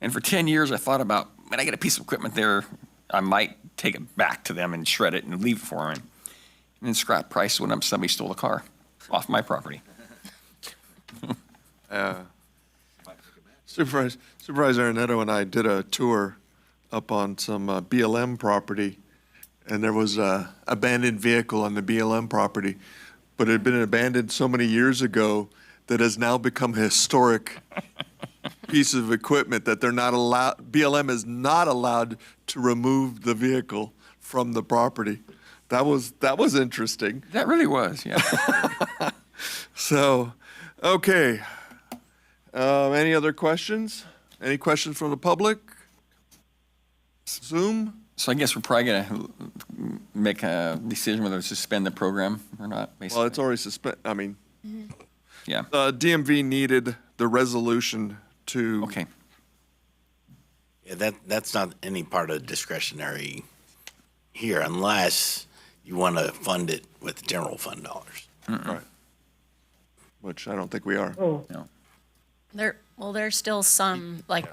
And for 10 years, I thought about, when I get a piece of equipment there, I might take it back to them and shred it and leave it for them. And then scrap price went up, somebody stole the car off my property. Supervisor Arnetto and I did a tour up on some BLM property, and there was a abandoned vehicle on the BLM property, but it had been abandoned so many years ago that has now become a historic piece of equipment that they're not allowed, BLM is not allowed to remove the vehicle from the property. That was interesting. That really was, yeah. So, okay. Any other questions? Any questions from the public? Zoom? So I guess we're probably going to make a decision whether to suspend the program or not, basically. Well, it's already suspended. I mean, Yeah. DMV needed the resolution to. Okay. Yeah, that's not any part of discretionary here unless you want to fund it with general fund dollars. Right. Which I don't think we are. Oh. No. There's still some, like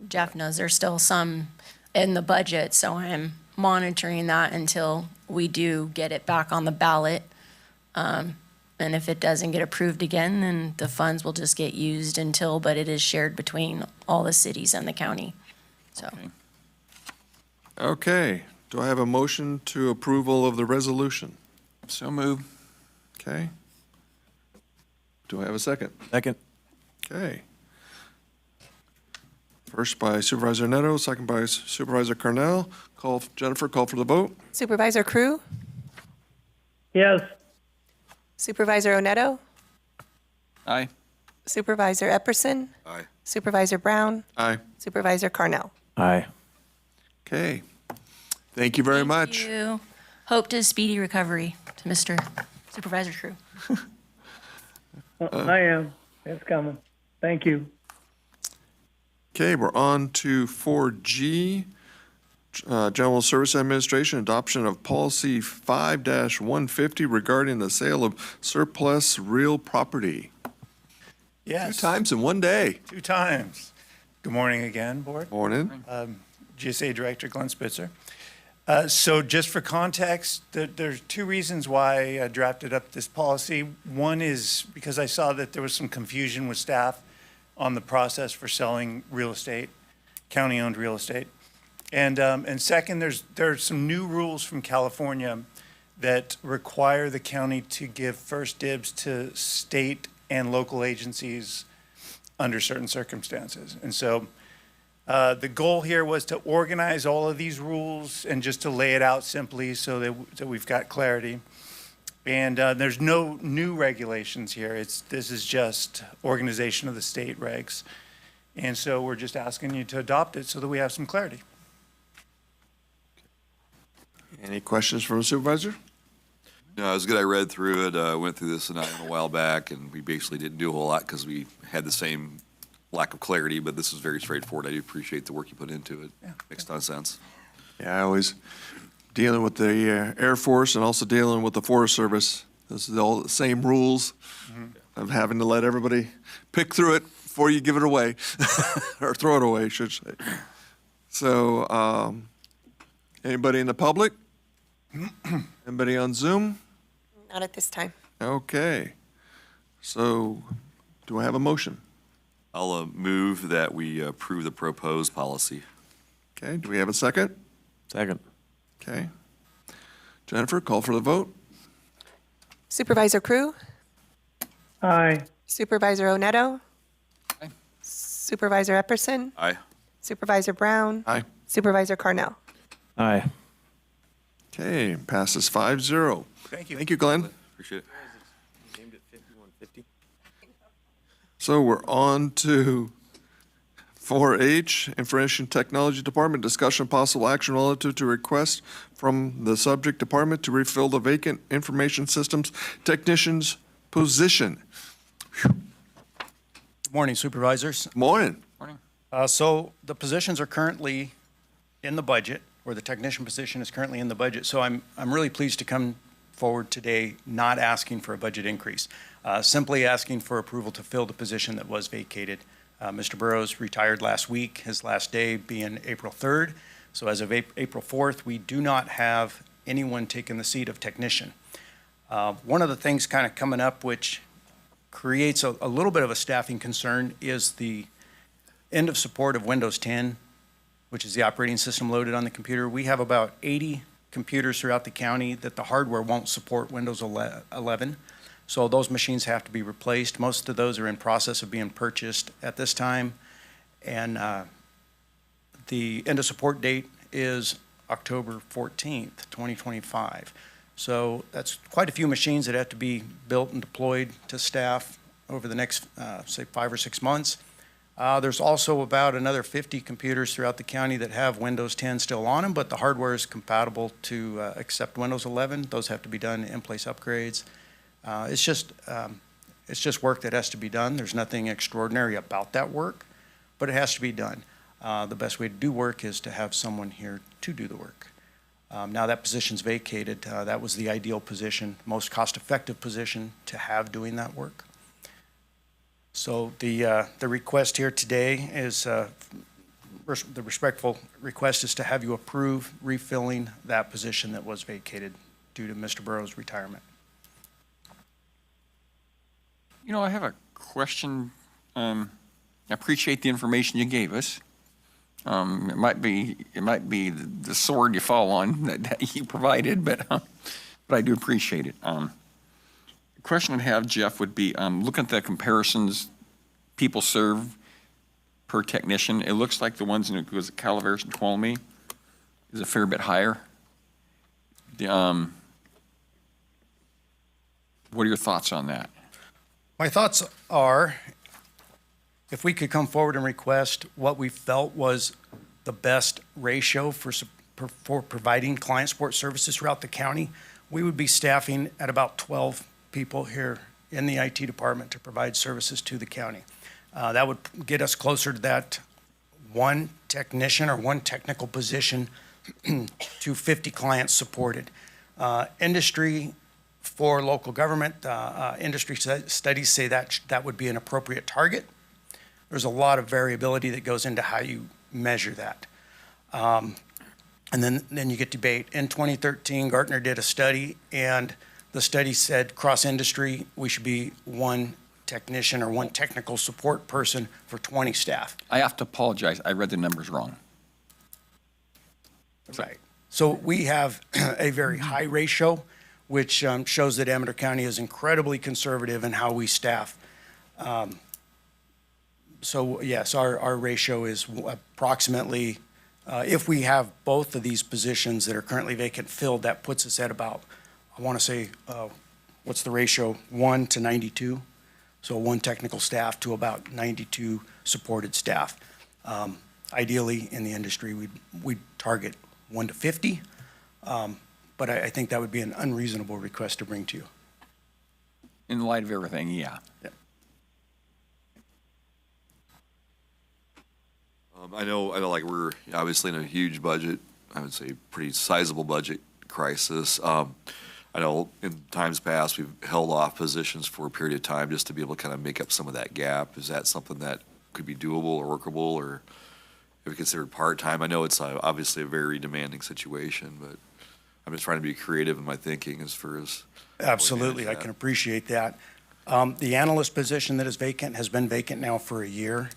Jeff knows, there's still some in the budget, so I'm monitoring that until we do get it back on the ballot. And if it doesn't get approved again, then the funds will just get used until, but it is shared between all the cities and the county. So. Okay. Do I have a motion to approval of the resolution? So move. Okay. Do I have a second? Second. Okay. First by Supervisor Neto, second by Supervisor Cornell. Jennifer, call for the vote. Supervisor Crew? Yes. Supervisor Oneto? Aye. Supervisor Epperson? Aye. Supervisor Brown? Aye. Supervisor Carnell? Aye. Okay. Thank you very much. Thank you. Hope to speedy recovery to Mr. Supervisor Crew. I am. It's coming. Thank you. Okay, we're on to 4G, General Service Administration, adoption of policy 5-150 regarding the sale of surplus real property. Yes. 2 times in one day. 2 times. Good morning again, Board. Morning. GSA Director Glenn Spitzer. So just for context, there's 2 reasons why I drafted up this policy. One is because I saw that there was some confusion with staff on the process for selling real estate, county-owned real estate. And second, there's some new rules from California that require the county to give first dibs to state and local agencies under certain circumstances. And so the goal here was to organize all of these rules and just to lay it out simply so that we've got clarity. And there's no new regulations here. This is just organization of the state regs. And so we're just asking you to adopt it so that we have some clarity. Any questions from the supervisor? No, it was good. I read through it, went through this a while back, and we basically didn't do a whole lot because we had the same lack of clarity, but this is very straightforward. I do appreciate the work you put into it. Yeah. Makes a ton of sense. Yeah, I always dealing with the Air Force and also dealing with the Forest Service. This is all the same rules of having to let everybody pick through it before you give it away, or throw it away, I should say. So, anybody in the public? Anybody on Zoom? Not at this time. Okay. So, do I have a motion? I'll move that we approve the proposed policy. Okay, do we have a second? Second. Okay. Jennifer, call for the vote. Supervisor Crew? Aye. Supervisor Oneto? Aye. Supervisor Epperson? Aye. Supervisor Brown? Aye. Supervisor Carnell? Aye. Okay, passes 5-0. Thank you. Thank you, Glenn. Appreciate it. So we're on to 4H, Information Technology Department, discussion possible action relative to request from the subject department to refill the vacant information systems technician's position. Good morning, Supervisors. Morning. So the positions are currently in the budget, or the technician position is currently in the budget. So I'm really pleased to come forward today not asking for a budget increase, simply asking for approval to fill the position that was vacated. Mr. Burrows retired last week, his last day being April 3rd. So as of April 4th, we do not have anyone taking the seat of technician. One of the things kind of coming up which creates a little bit of a staffing concern is the end of support of Windows 10, which is the operating system loaded on the computer. We have about 80 computers throughout the county that the hardware won't support Windows 11. So those machines have to be replaced. Most of those are in process of being purchased at this time. And the end of support date is October 14th, 2025. So that's quite a few machines that have to be built and deployed to staff over the next, say, 5 or 6 months. There's also about another 50 computers throughout the county that have Windows 10 still on them, but the hardware is compatible to accept Windows 11. Those have to be done in-place upgrades. It's just work that has to be done. There's nothing extraordinary about that work, but it has to be done. The best way to do work is to have someone here to do the work. Now that position's vacated. That was the ideal position, most cost-effective position to have doing that work. So the request here today is, the respectful request is to have you approve refilling that position that was vacated due to Mr. Burrows' retirement. You know, I have a question. I appreciate the information you gave us. It might be the sword you fall on that you provided, but I do appreciate it. The question I'd have, Jeff, would be looking at the comparisons people serve per technician. It looks like the ones in Calaveras and Tuolumne is a fair bit higher. What are your thoughts on that? My thoughts are, if we could come forward and request what we felt was the best ratio for providing client support services throughout the county, we would be staffing at about 12 people here in the IT department to provide services to the county. That would get us closer to that one technician or one technical position to 50 clients supported. Industry for local government, industry studies say that that would be an appropriate target. There's a lot of variability that goes into how you measure that. And then you get debate. In 2013, Gartner did a study, and the study said cross-industry, we should be one technician or one technical support person for 20 staff. I have to apologize. I read the numbers wrong. Right. So we have a very high ratio, which shows that Amador County is incredibly conservative in how we staff. So yes, our ratio is approximately, if we have both of these positions that are currently vacant filled, that puts us at about, I want to say, what's the ratio? 1 to 92. So one technical staff to about 92 supported staff. Ideally, in the industry, we'd target 1 to 50. But I think that would be an unreasonable request to bring to you. In light of everything, yeah. I know, like we're obviously in a huge budget, I would say pretty sizable budget crisis. I know in times past, we've held off positions for a period of time just to be able to kind of make up some of that gap. Is that something that could be doable or workable, or if we considered part-time? I know it's obviously a very demanding situation, but I'm just trying to be creative in my thinking as far as. Absolutely, I can appreciate that. The analyst position that is vacant has been vacant now for a year.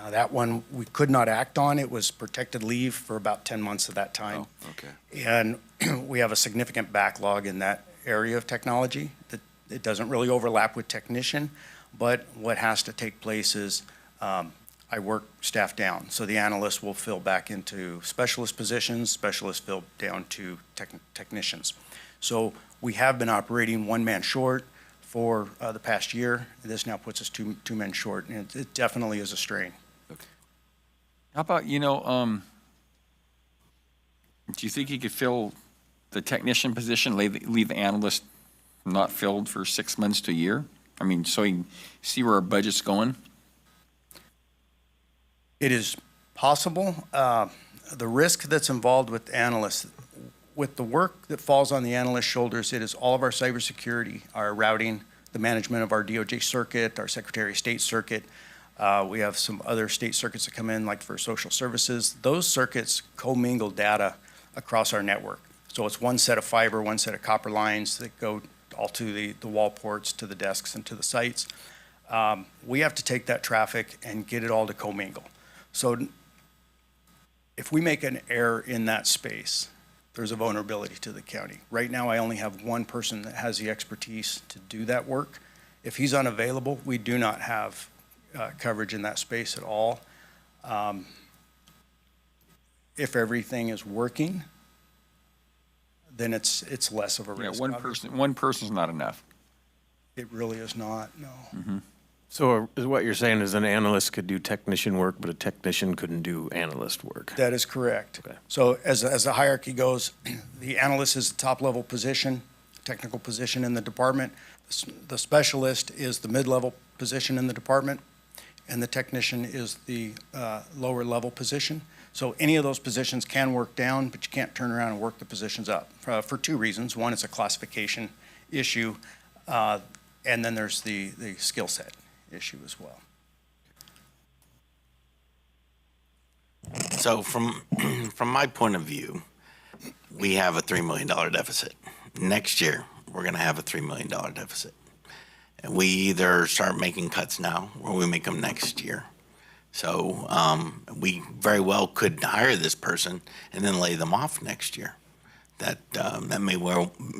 That one we could not act on. It was protected leave for about 10 months of that time. Oh, okay. And we have a significant backlog in that area of technology. That it doesn't really overlap with technician, but what has to take place is I work staff down. So the analysts will fill back into specialist positions, specialists fill down to technicians. So we have been operating one man short for the past year. This now puts us two men short, and it definitely is a strain. How about, do you think you could fill the technician position, leave the analyst not filled for 6 months to a year? I mean, so you can see where our budget's going? It is possible. The risk that's involved with analysts, with the work that falls on the analyst's shoulders, it is all of our cybersecurity, our routing, the management of our DOJ circuit, our Secretary of State circuit. We have some other state circuits that come in, like for social services. Those circuits commingle data across our network. So it's one set of fiber, one set of copper lines that go all to the wall ports, to the desks, and to the sites. We have to take that traffic and get it all to commingle. So if we make an error in that space, there's a vulnerability to the county. Right now, I only have one person that has the expertise to do that work. If he's unavailable, we do not have coverage in that space at all. If everything is working, then it's less of a risk. Yeah, one person's not enough. It really is not, no. Mm-hmm. So what you're saying is an analyst could do technician work, but a technician couldn't do analyst work? That is correct. Okay. So as the hierarchy goes, the analyst is the top-level position, technical position in the department. The specialist is the mid-level position in the department, and the technician is the lower-level position. So any of those positions can work down, but you can't turn around and work the positions up for two reasons. One, it's a classification issue, and then there's the skill set issue as well. So from my point of view, we have a $3 million deficit. Next year, we're going to have a $3 million deficit. And we either start making cuts now or we make them next year. So we very well could hire this person and then lay them off next year. That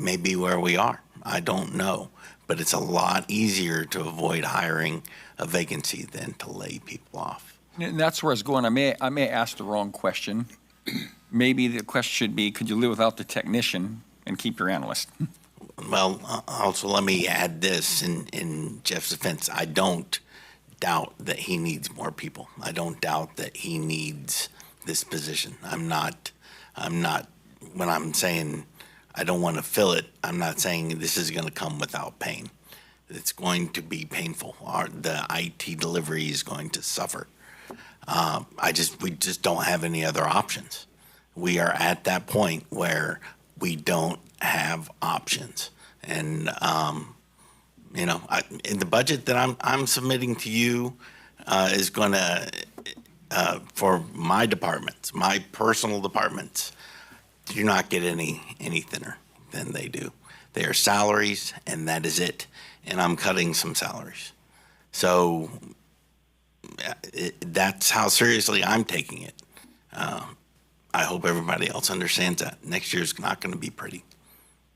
may be where we are. I don't know. But it's a lot easier to avoid hiring a vacancy than to lay people off. And that's where I was going. I may ask the wrong question. Maybe the question should be, could you live without the technician and keep your analyst? Well, also let me add this in Jeff's defense. I don't doubt that he needs more people. I don't doubt that he needs this position. I'm not, when I'm saying I don't want to fill it, I'm not saying this is going to come without pain. It's going to be painful. The IT delivery is going to suffer. We just don't have any other options. We are at that point where we don't have options. And, in the budget that I'm submitting to you is going to, for my departments, my personal departments, do not get any thinner than they do. They are salaries, and that is it. And I'm cutting some salaries. So that's how seriously I'm taking it. I hope everybody else understands that. Next year's not going to be pretty.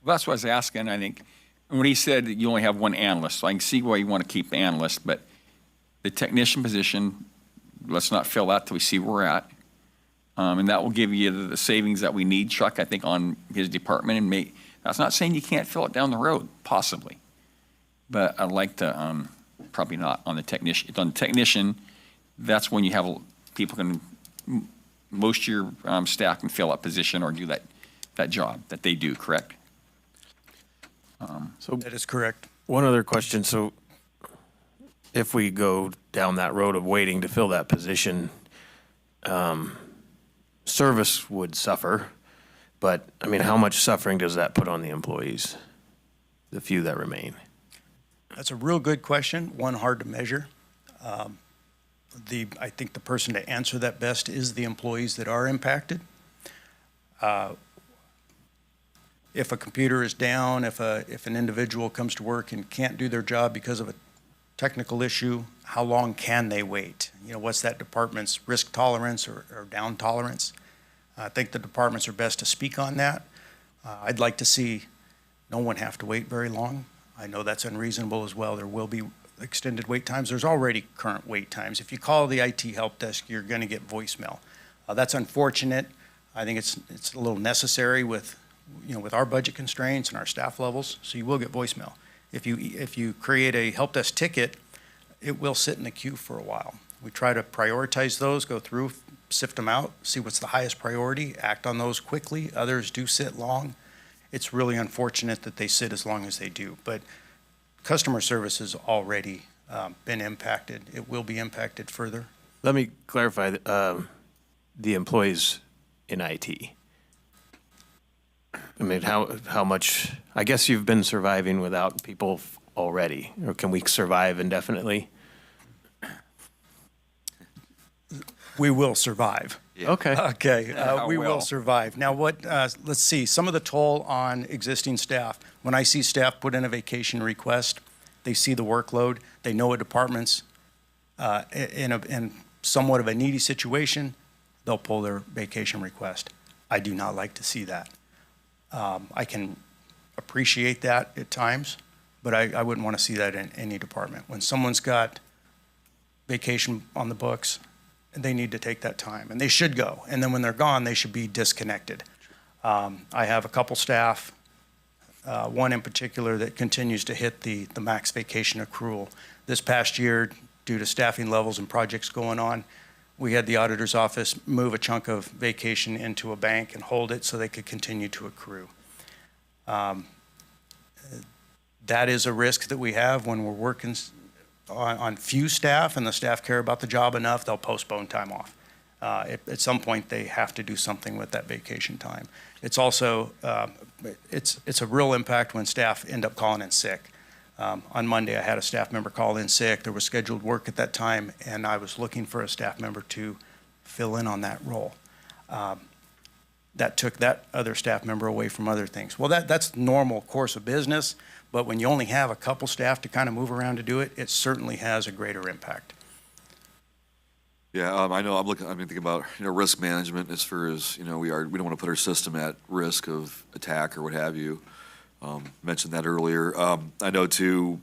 Well, that's what I was asking, I think. When he said you only have one analyst, so I can see why you want to keep the analyst, but the technician position, let's not fill that till we see where we're at. And that will give you the savings that we need, Chuck, I think, on his department. And that's not saying you can't fill it down the road, possibly. But I'd like to, probably not on the technician. On the technician, that's when you have people can, most of your staff can fill that position or do that job that they do, correct? So that is correct. One other question. So if we go down that road of waiting to fill that position, service would suffer, but I mean, how much suffering does that put on the employees, the few that remain? That's a real good question, one hard to measure. I think the person to answer that best is the employees that are impacted. If a computer is down, if an individual comes to work and can't do their job because of a technical issue, how long can they wait? What's that department's risk tolerance or down tolerance? I think the departments are best to speak on that. I'd like to see no one have to wait very long. I know that's unreasonable as well. There will be extended wait times. There's already current wait times. If you call the IT help desk, you're going to get voicemail. That's unfortunate. I think it's a little necessary with, with our budget constraints and our staff levels, so you will get voicemail. If you create a help desk ticket, it will sit in the queue for a while. We try to prioritize those, go through, sift them out, see what's the highest priority, act on those quickly. Others do sit long. It's really unfortunate that they sit as long as they do, but customer service has already been impacted. It will be impacted further. Let me clarify, the employees in IT. I mean, how much, I guess you've been surviving without people already, or can we survive indefinitely? We will survive. Okay. Okay, we will survive. Now let's see, some of the toll on existing staff. When I see staff put in a vacation request, they see the workload, they know a department's in somewhat of a needy situation, they'll pull their vacation request. I do not like to see that. I can appreciate that at times, but I wouldn't want to see that in any department. When someone's got vacation on the books, they need to take that time, and they should go. And then when they're gone, they should be disconnected. I have a couple staff, one in particular that continues to hit the max vacation accrual. This past year, due to staffing levels and projects going on, we had the auditor's office move a chunk of vacation into a bank and hold it so they could continue to accrue. That is a risk that we have when we're working on few staff and the staff care about the job enough, they'll postpone time off. At some point, they have to do something with that vacation time. It's also, it's a real impact when staff end up calling in sick. On Monday, I had a staff member call in sick. There was scheduled work at that time, and I was looking for a staff member to fill in on that role. That took that other staff member away from other things. Well, that's normal course of business, but when you only have a couple staff to kind of move around to do it, it certainly has a greater impact. Yeah, I know. I'm thinking about risk management as far as we don't want to put our system at risk of attack or what have you. Mentioned that earlier. I know too.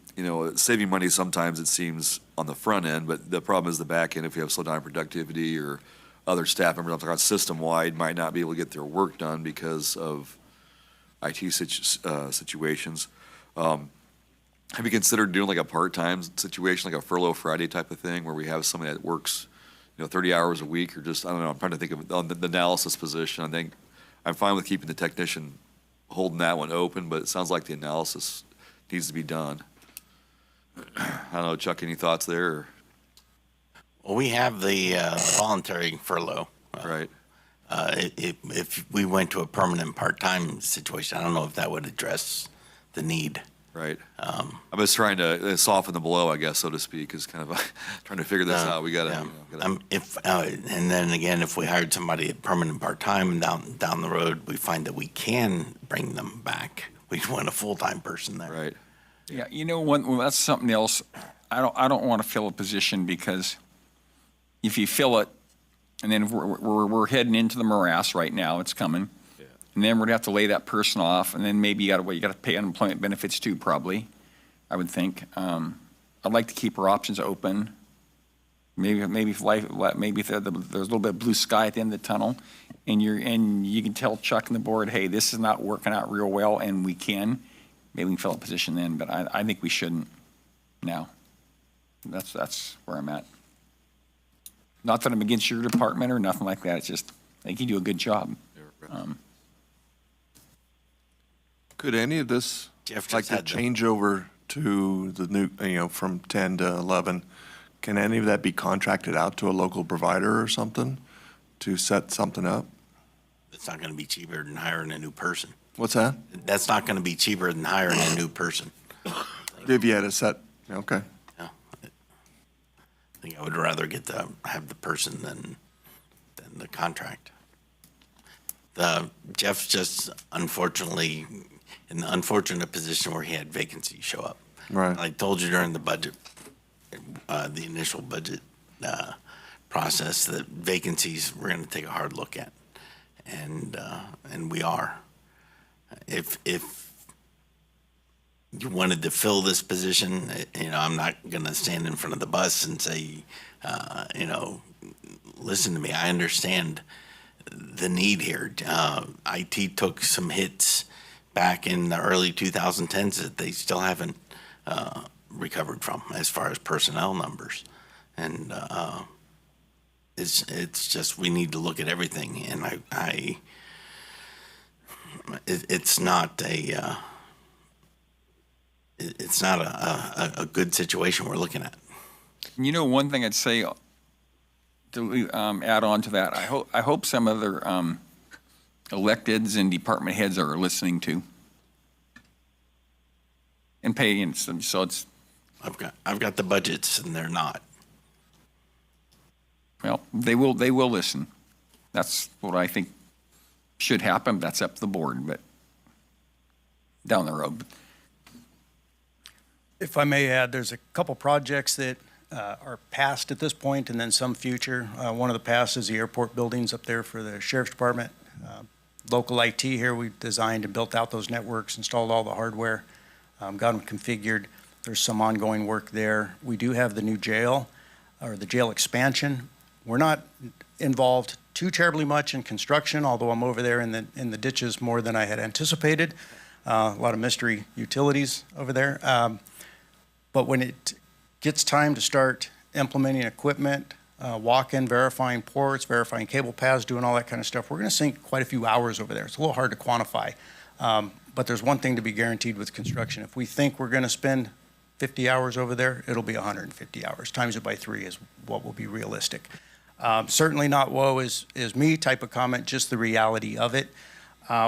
Saving money sometimes it seems on the front end, but the problem is the back end. If we have slow down productivity or other staff members, I'm talking about system wide, might not be able to get their work done because of IT situations. Have you considered doing like a part-time situation, like a furlough Friday type of thing, where we have somebody that works 30 hours a week, or just, I don't know, I'm trying to think of on the analysis position. I think I'm fine with keeping the technician, holding that one open, but it sounds like the analysis needs to be done. I don't know, Chuck, any thoughts there? Well, we have the voluntary furlough. Right. If we went to a permanent part-time situation, I don't know if that would address the need. Right. I'm just trying to soften the blow, I guess, so to speak, is kind of trying to figure this out. We got to. And then again, if we hired somebody at permanent part-time and down the road, we find that we can bring them back. We want a full-time person there. Right. Yeah, that's something else. I don't want to fill a position, because if you fill it, and then we're heading into the morass right now, it's coming. And then we're gonna have to lay that person off, and then maybe you gotta pay unemployment benefits too, probably, I would think. I'd like to keep our options open. Maybe there's a little bit of blue sky at the end of the tunnel, and you can tell Chuck and the board, hey, this is not working out real well, and maybe we can fill a position then, but I think we shouldn't now. That's where I'm at. Not that I'm against your department or nothing like that. It's just, I think you do a good job. Could any of this, like the changeover to the new, from 10 to 11, can any of that be contracted out to a local provider or something to set something up? It's not going to be cheaper than hiring a new person. What's that? That's not going to be cheaper than hiring a new person. If you had a set, okay. Yeah. I think I would rather have the person than the contract. Jeff's just unfortunately in the unfortunate position where he had vacancies show up. Right. I told you during the budget, the initial budget process, that vacancies we're going to take a hard look at, and we are. If you wanted to fill this position, I'm not going to stand in front of the bus and say, listen to me, I understand the need here. IT took some hits back in the early 2010s that they still haven't recovered from as far as personnel numbers. And it's just, we need to look at everything. And it's not a good situation we're looking at. One thing I'd say to add on to that, I hope some other electeds and department heads are listening to and paying some. So it's I've got the budgets and they're not. Well, they will listen. That's what I think should happen. That's up to the board, but down the road. If I may add, there's a couple projects that are past at this point and then some future. One of the past is the airport buildings up there for the sheriff's department. Local IT here, we designed and built out those networks, installed all the hardware, got them configured. There's some ongoing work there. We do have the new jail, or the jail expansion. We're not involved too terribly much in construction, although I'm over there in the ditches more than I had anticipated. A lot of mystery utilities over there. But when it gets time to start implementing equipment, walk-in, verifying ports, verifying cable paths, doing all that kind of stuff, we're going to sink quite a few hours over there. It's a little hard to quantify. But there's one thing to be guaranteed with construction. If we think we're going to spend 50 hours over there, it'll be 150 hours. Times it by 3 is what will be realistic. Certainly not woe is me type of comment, just the reality of it.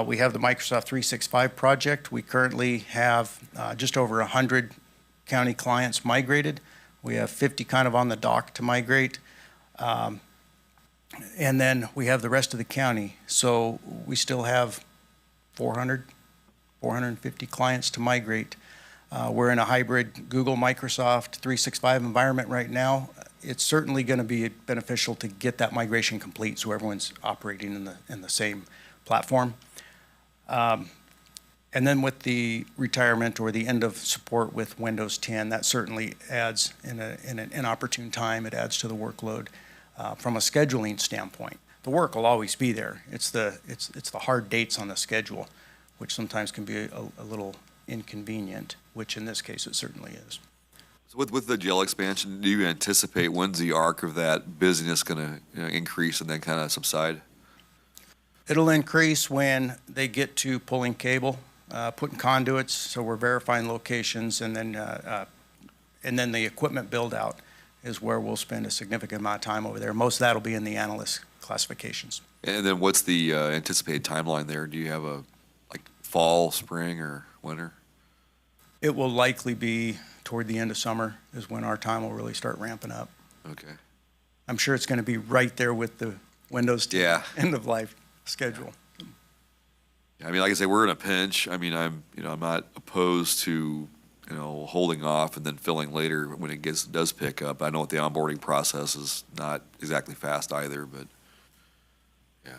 We have the Microsoft 365 project. We currently have just over 100 county clients migrated. We have 50 kind of on the dock to migrate. And then we have the rest of the county. So we still have 450 clients to migrate. We're in a hybrid Google Microsoft 365 environment right now. It's certainly going to be beneficial to get that migration complete so everyone's operating in the same platform. And then with the retirement or the end of support with Windows 10, that certainly adds in an inopportune time. It adds to the workload from a scheduling standpoint. The work will always be there. It's the hard dates on the schedule, which sometimes can be a little inconvenient, which in this case it certainly is. So with the jail expansion, do you anticipate when's the arc of that busyness going to increase and then kind of subside? It'll increase when they get to pulling cable, putting conduits, so we're verifying locations, and then the equipment build out is where we'll spend a significant amount of time over there. Most of that will be in the analyst classifications. And then what's the anticipated timeline there? Do you have a fall, spring, or winter? It will likely be toward the end of summer is when our time will really start ramping up. Okay. I'm sure it's going to be right there with the Windows 10 end of life schedule. Yeah, I mean, like I say, we're in a pinch. I mean, I'm not opposed to, holding off and then filling later when it does pick up. I know the onboarding process is not exactly fast either, but yeah.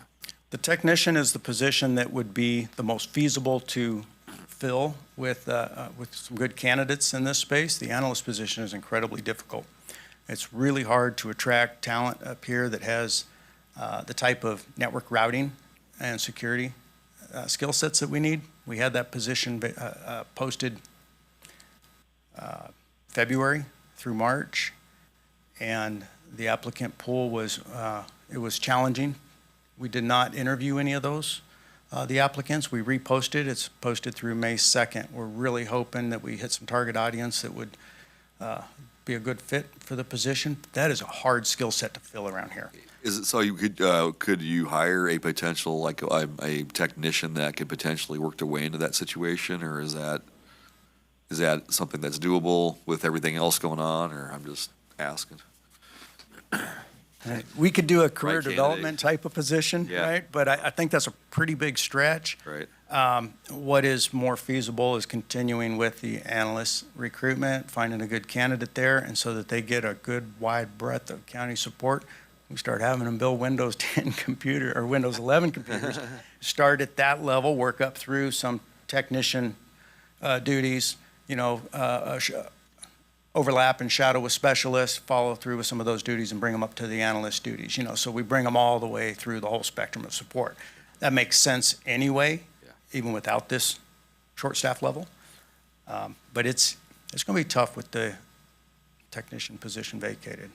The technician is the position that would be the most feasible to fill with some good candidates in this space. The analyst position is incredibly difficult. It's really hard to attract talent up here that has the type of network routing and security skill sets that we need. We had that position posted February through March, and the applicant pool was challenging. We did not interview any of those. The applicants, we reposted. It's posted through May 2nd. We're really hoping that we hit some target audience that would be a good fit for the position. That is a hard skill set to fill around here. Is it so you could you hire a potential a technician that could potentially work their way into that situation, or is that something that's doable with everything else going on, or I'm just asking? We could do a career development type of position, right? But I think that's a pretty big stretch. Right. What is more feasible is continuing with the analyst recruitment, finding a good candidate there, and so that they get a good wide breadth of county support. We start having them build Windows 10 computer or Windows 11 computers. Start at that level, work up through some technician duties, overlap and shadow with specialists, follow through with some of those duties and bring them up to the analyst duties, so we bring them all the way through the whole spectrum of support. That makes sense anyway, even without this short staff level. But it's going to be tough with the technician position vacated.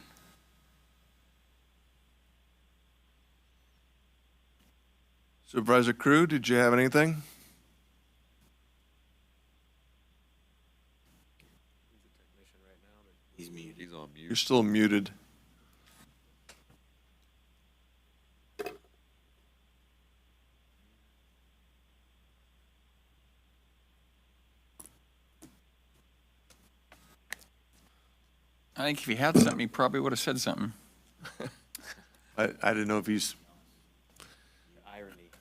Supervisor Crew, did you have anything? He's muted. He's on mute. You're still muted. I think if he had something, he probably would have said something. I didn't know if he's. Irony at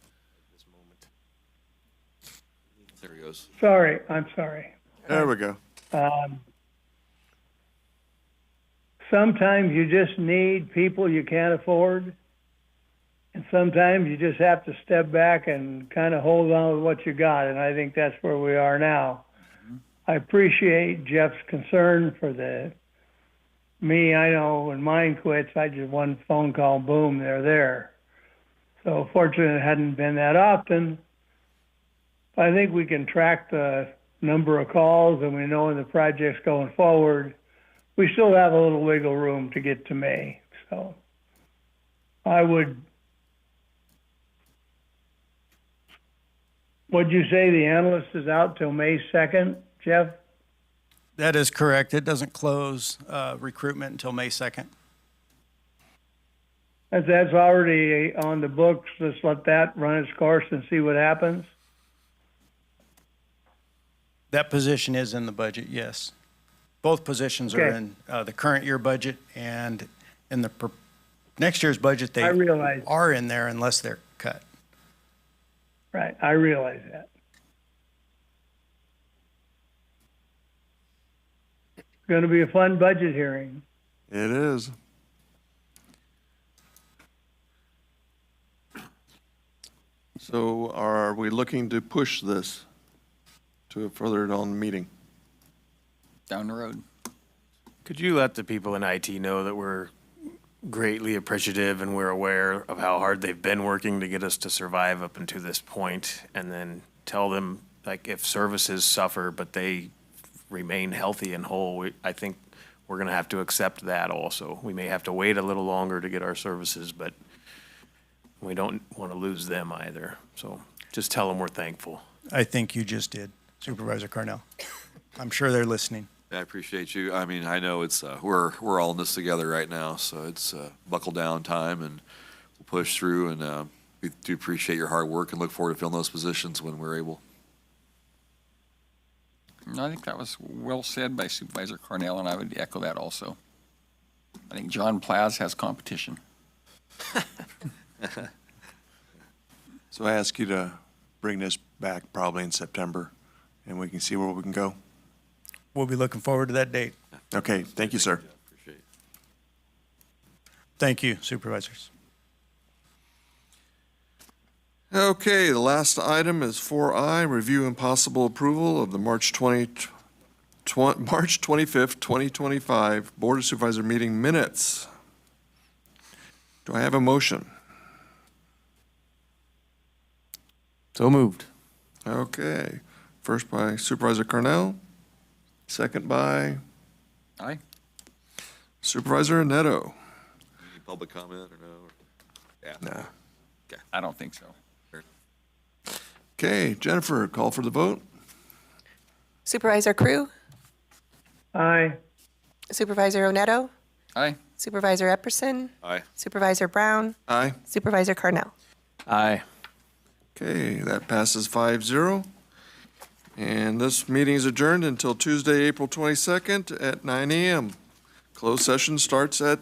this moment. There he goes. Sorry, I'm sorry. There we go. Sometimes you just need people you can't afford. And sometimes you just have to step back and kind of hold on with what you got. And I think that's where we are now. I appreciate Jeff's concern for me. I know when mine quits, I just one phone call, boom, they're there. So fortunately, it hadn't been that often. I think we can track the number of calls, and we know in the projects going forward, we still have a little wiggle room to get to May. So I would, what'd you say, the analyst is out till May 2nd, Jeff? That is correct. It doesn't close recruitment until May 2nd. That's already on the books. Let's let that run its course and see what happens. That position is in the budget, yes. Both positions are Okay. in the current year budget, and in the next year's budget, they I realize. are in there unless they're cut. Right, I realize that. It's going to be a fun budget hearing. It is. So are we looking to push this to further on the meeting? Down the road. Could you let the people in IT know that we're greatly appreciative and we're aware of how hard they've been working to get us to survive up until this point, and then tell them, like, if services suffer but they remain healthy and whole, I think we're going to have to accept that also. We may have to wait a little longer to get our services, but we don't want to lose them either. So just tell them we're thankful. I think you just did, Supervisor Carnell. I'm sure they're listening. I appreciate you. I mean, I know it's we're all in this together right now, so it's buckle down time, and we'll push through. And we do appreciate your hard work and look forward to filling those positions when we're able. I think that was well said by Supervisor Cornell, and I would echo that also. I think John Plaz has competition. So I ask you to bring this back probably in September, and we can see where we can go. We'll be looking forward to that date. Okay, thank you, sir. Appreciate it. Thank you, Supervisors. Okay, the last item is 4I, review and possible approval of the March 25th, 2025 Board of Supervisor meeting minutes. Do I have a motion? So moved. Okay, first by Supervisor Cornell, second by Aye. Supervisor Neto. Any public comment or no? Yeah. Nah. I don't think so. Okay, Jennifer, call for the vote. Supervisor Crew, Aye. Supervisor Oneto, Aye. Supervisor Epperson, Aye. Supervisor Brown, Aye. Supervisor Carnell. Aye. Okay, that passes 5-0. And this meeting is adjourned until Tuesday, April 22nd at 9 a.m. Closed session starts at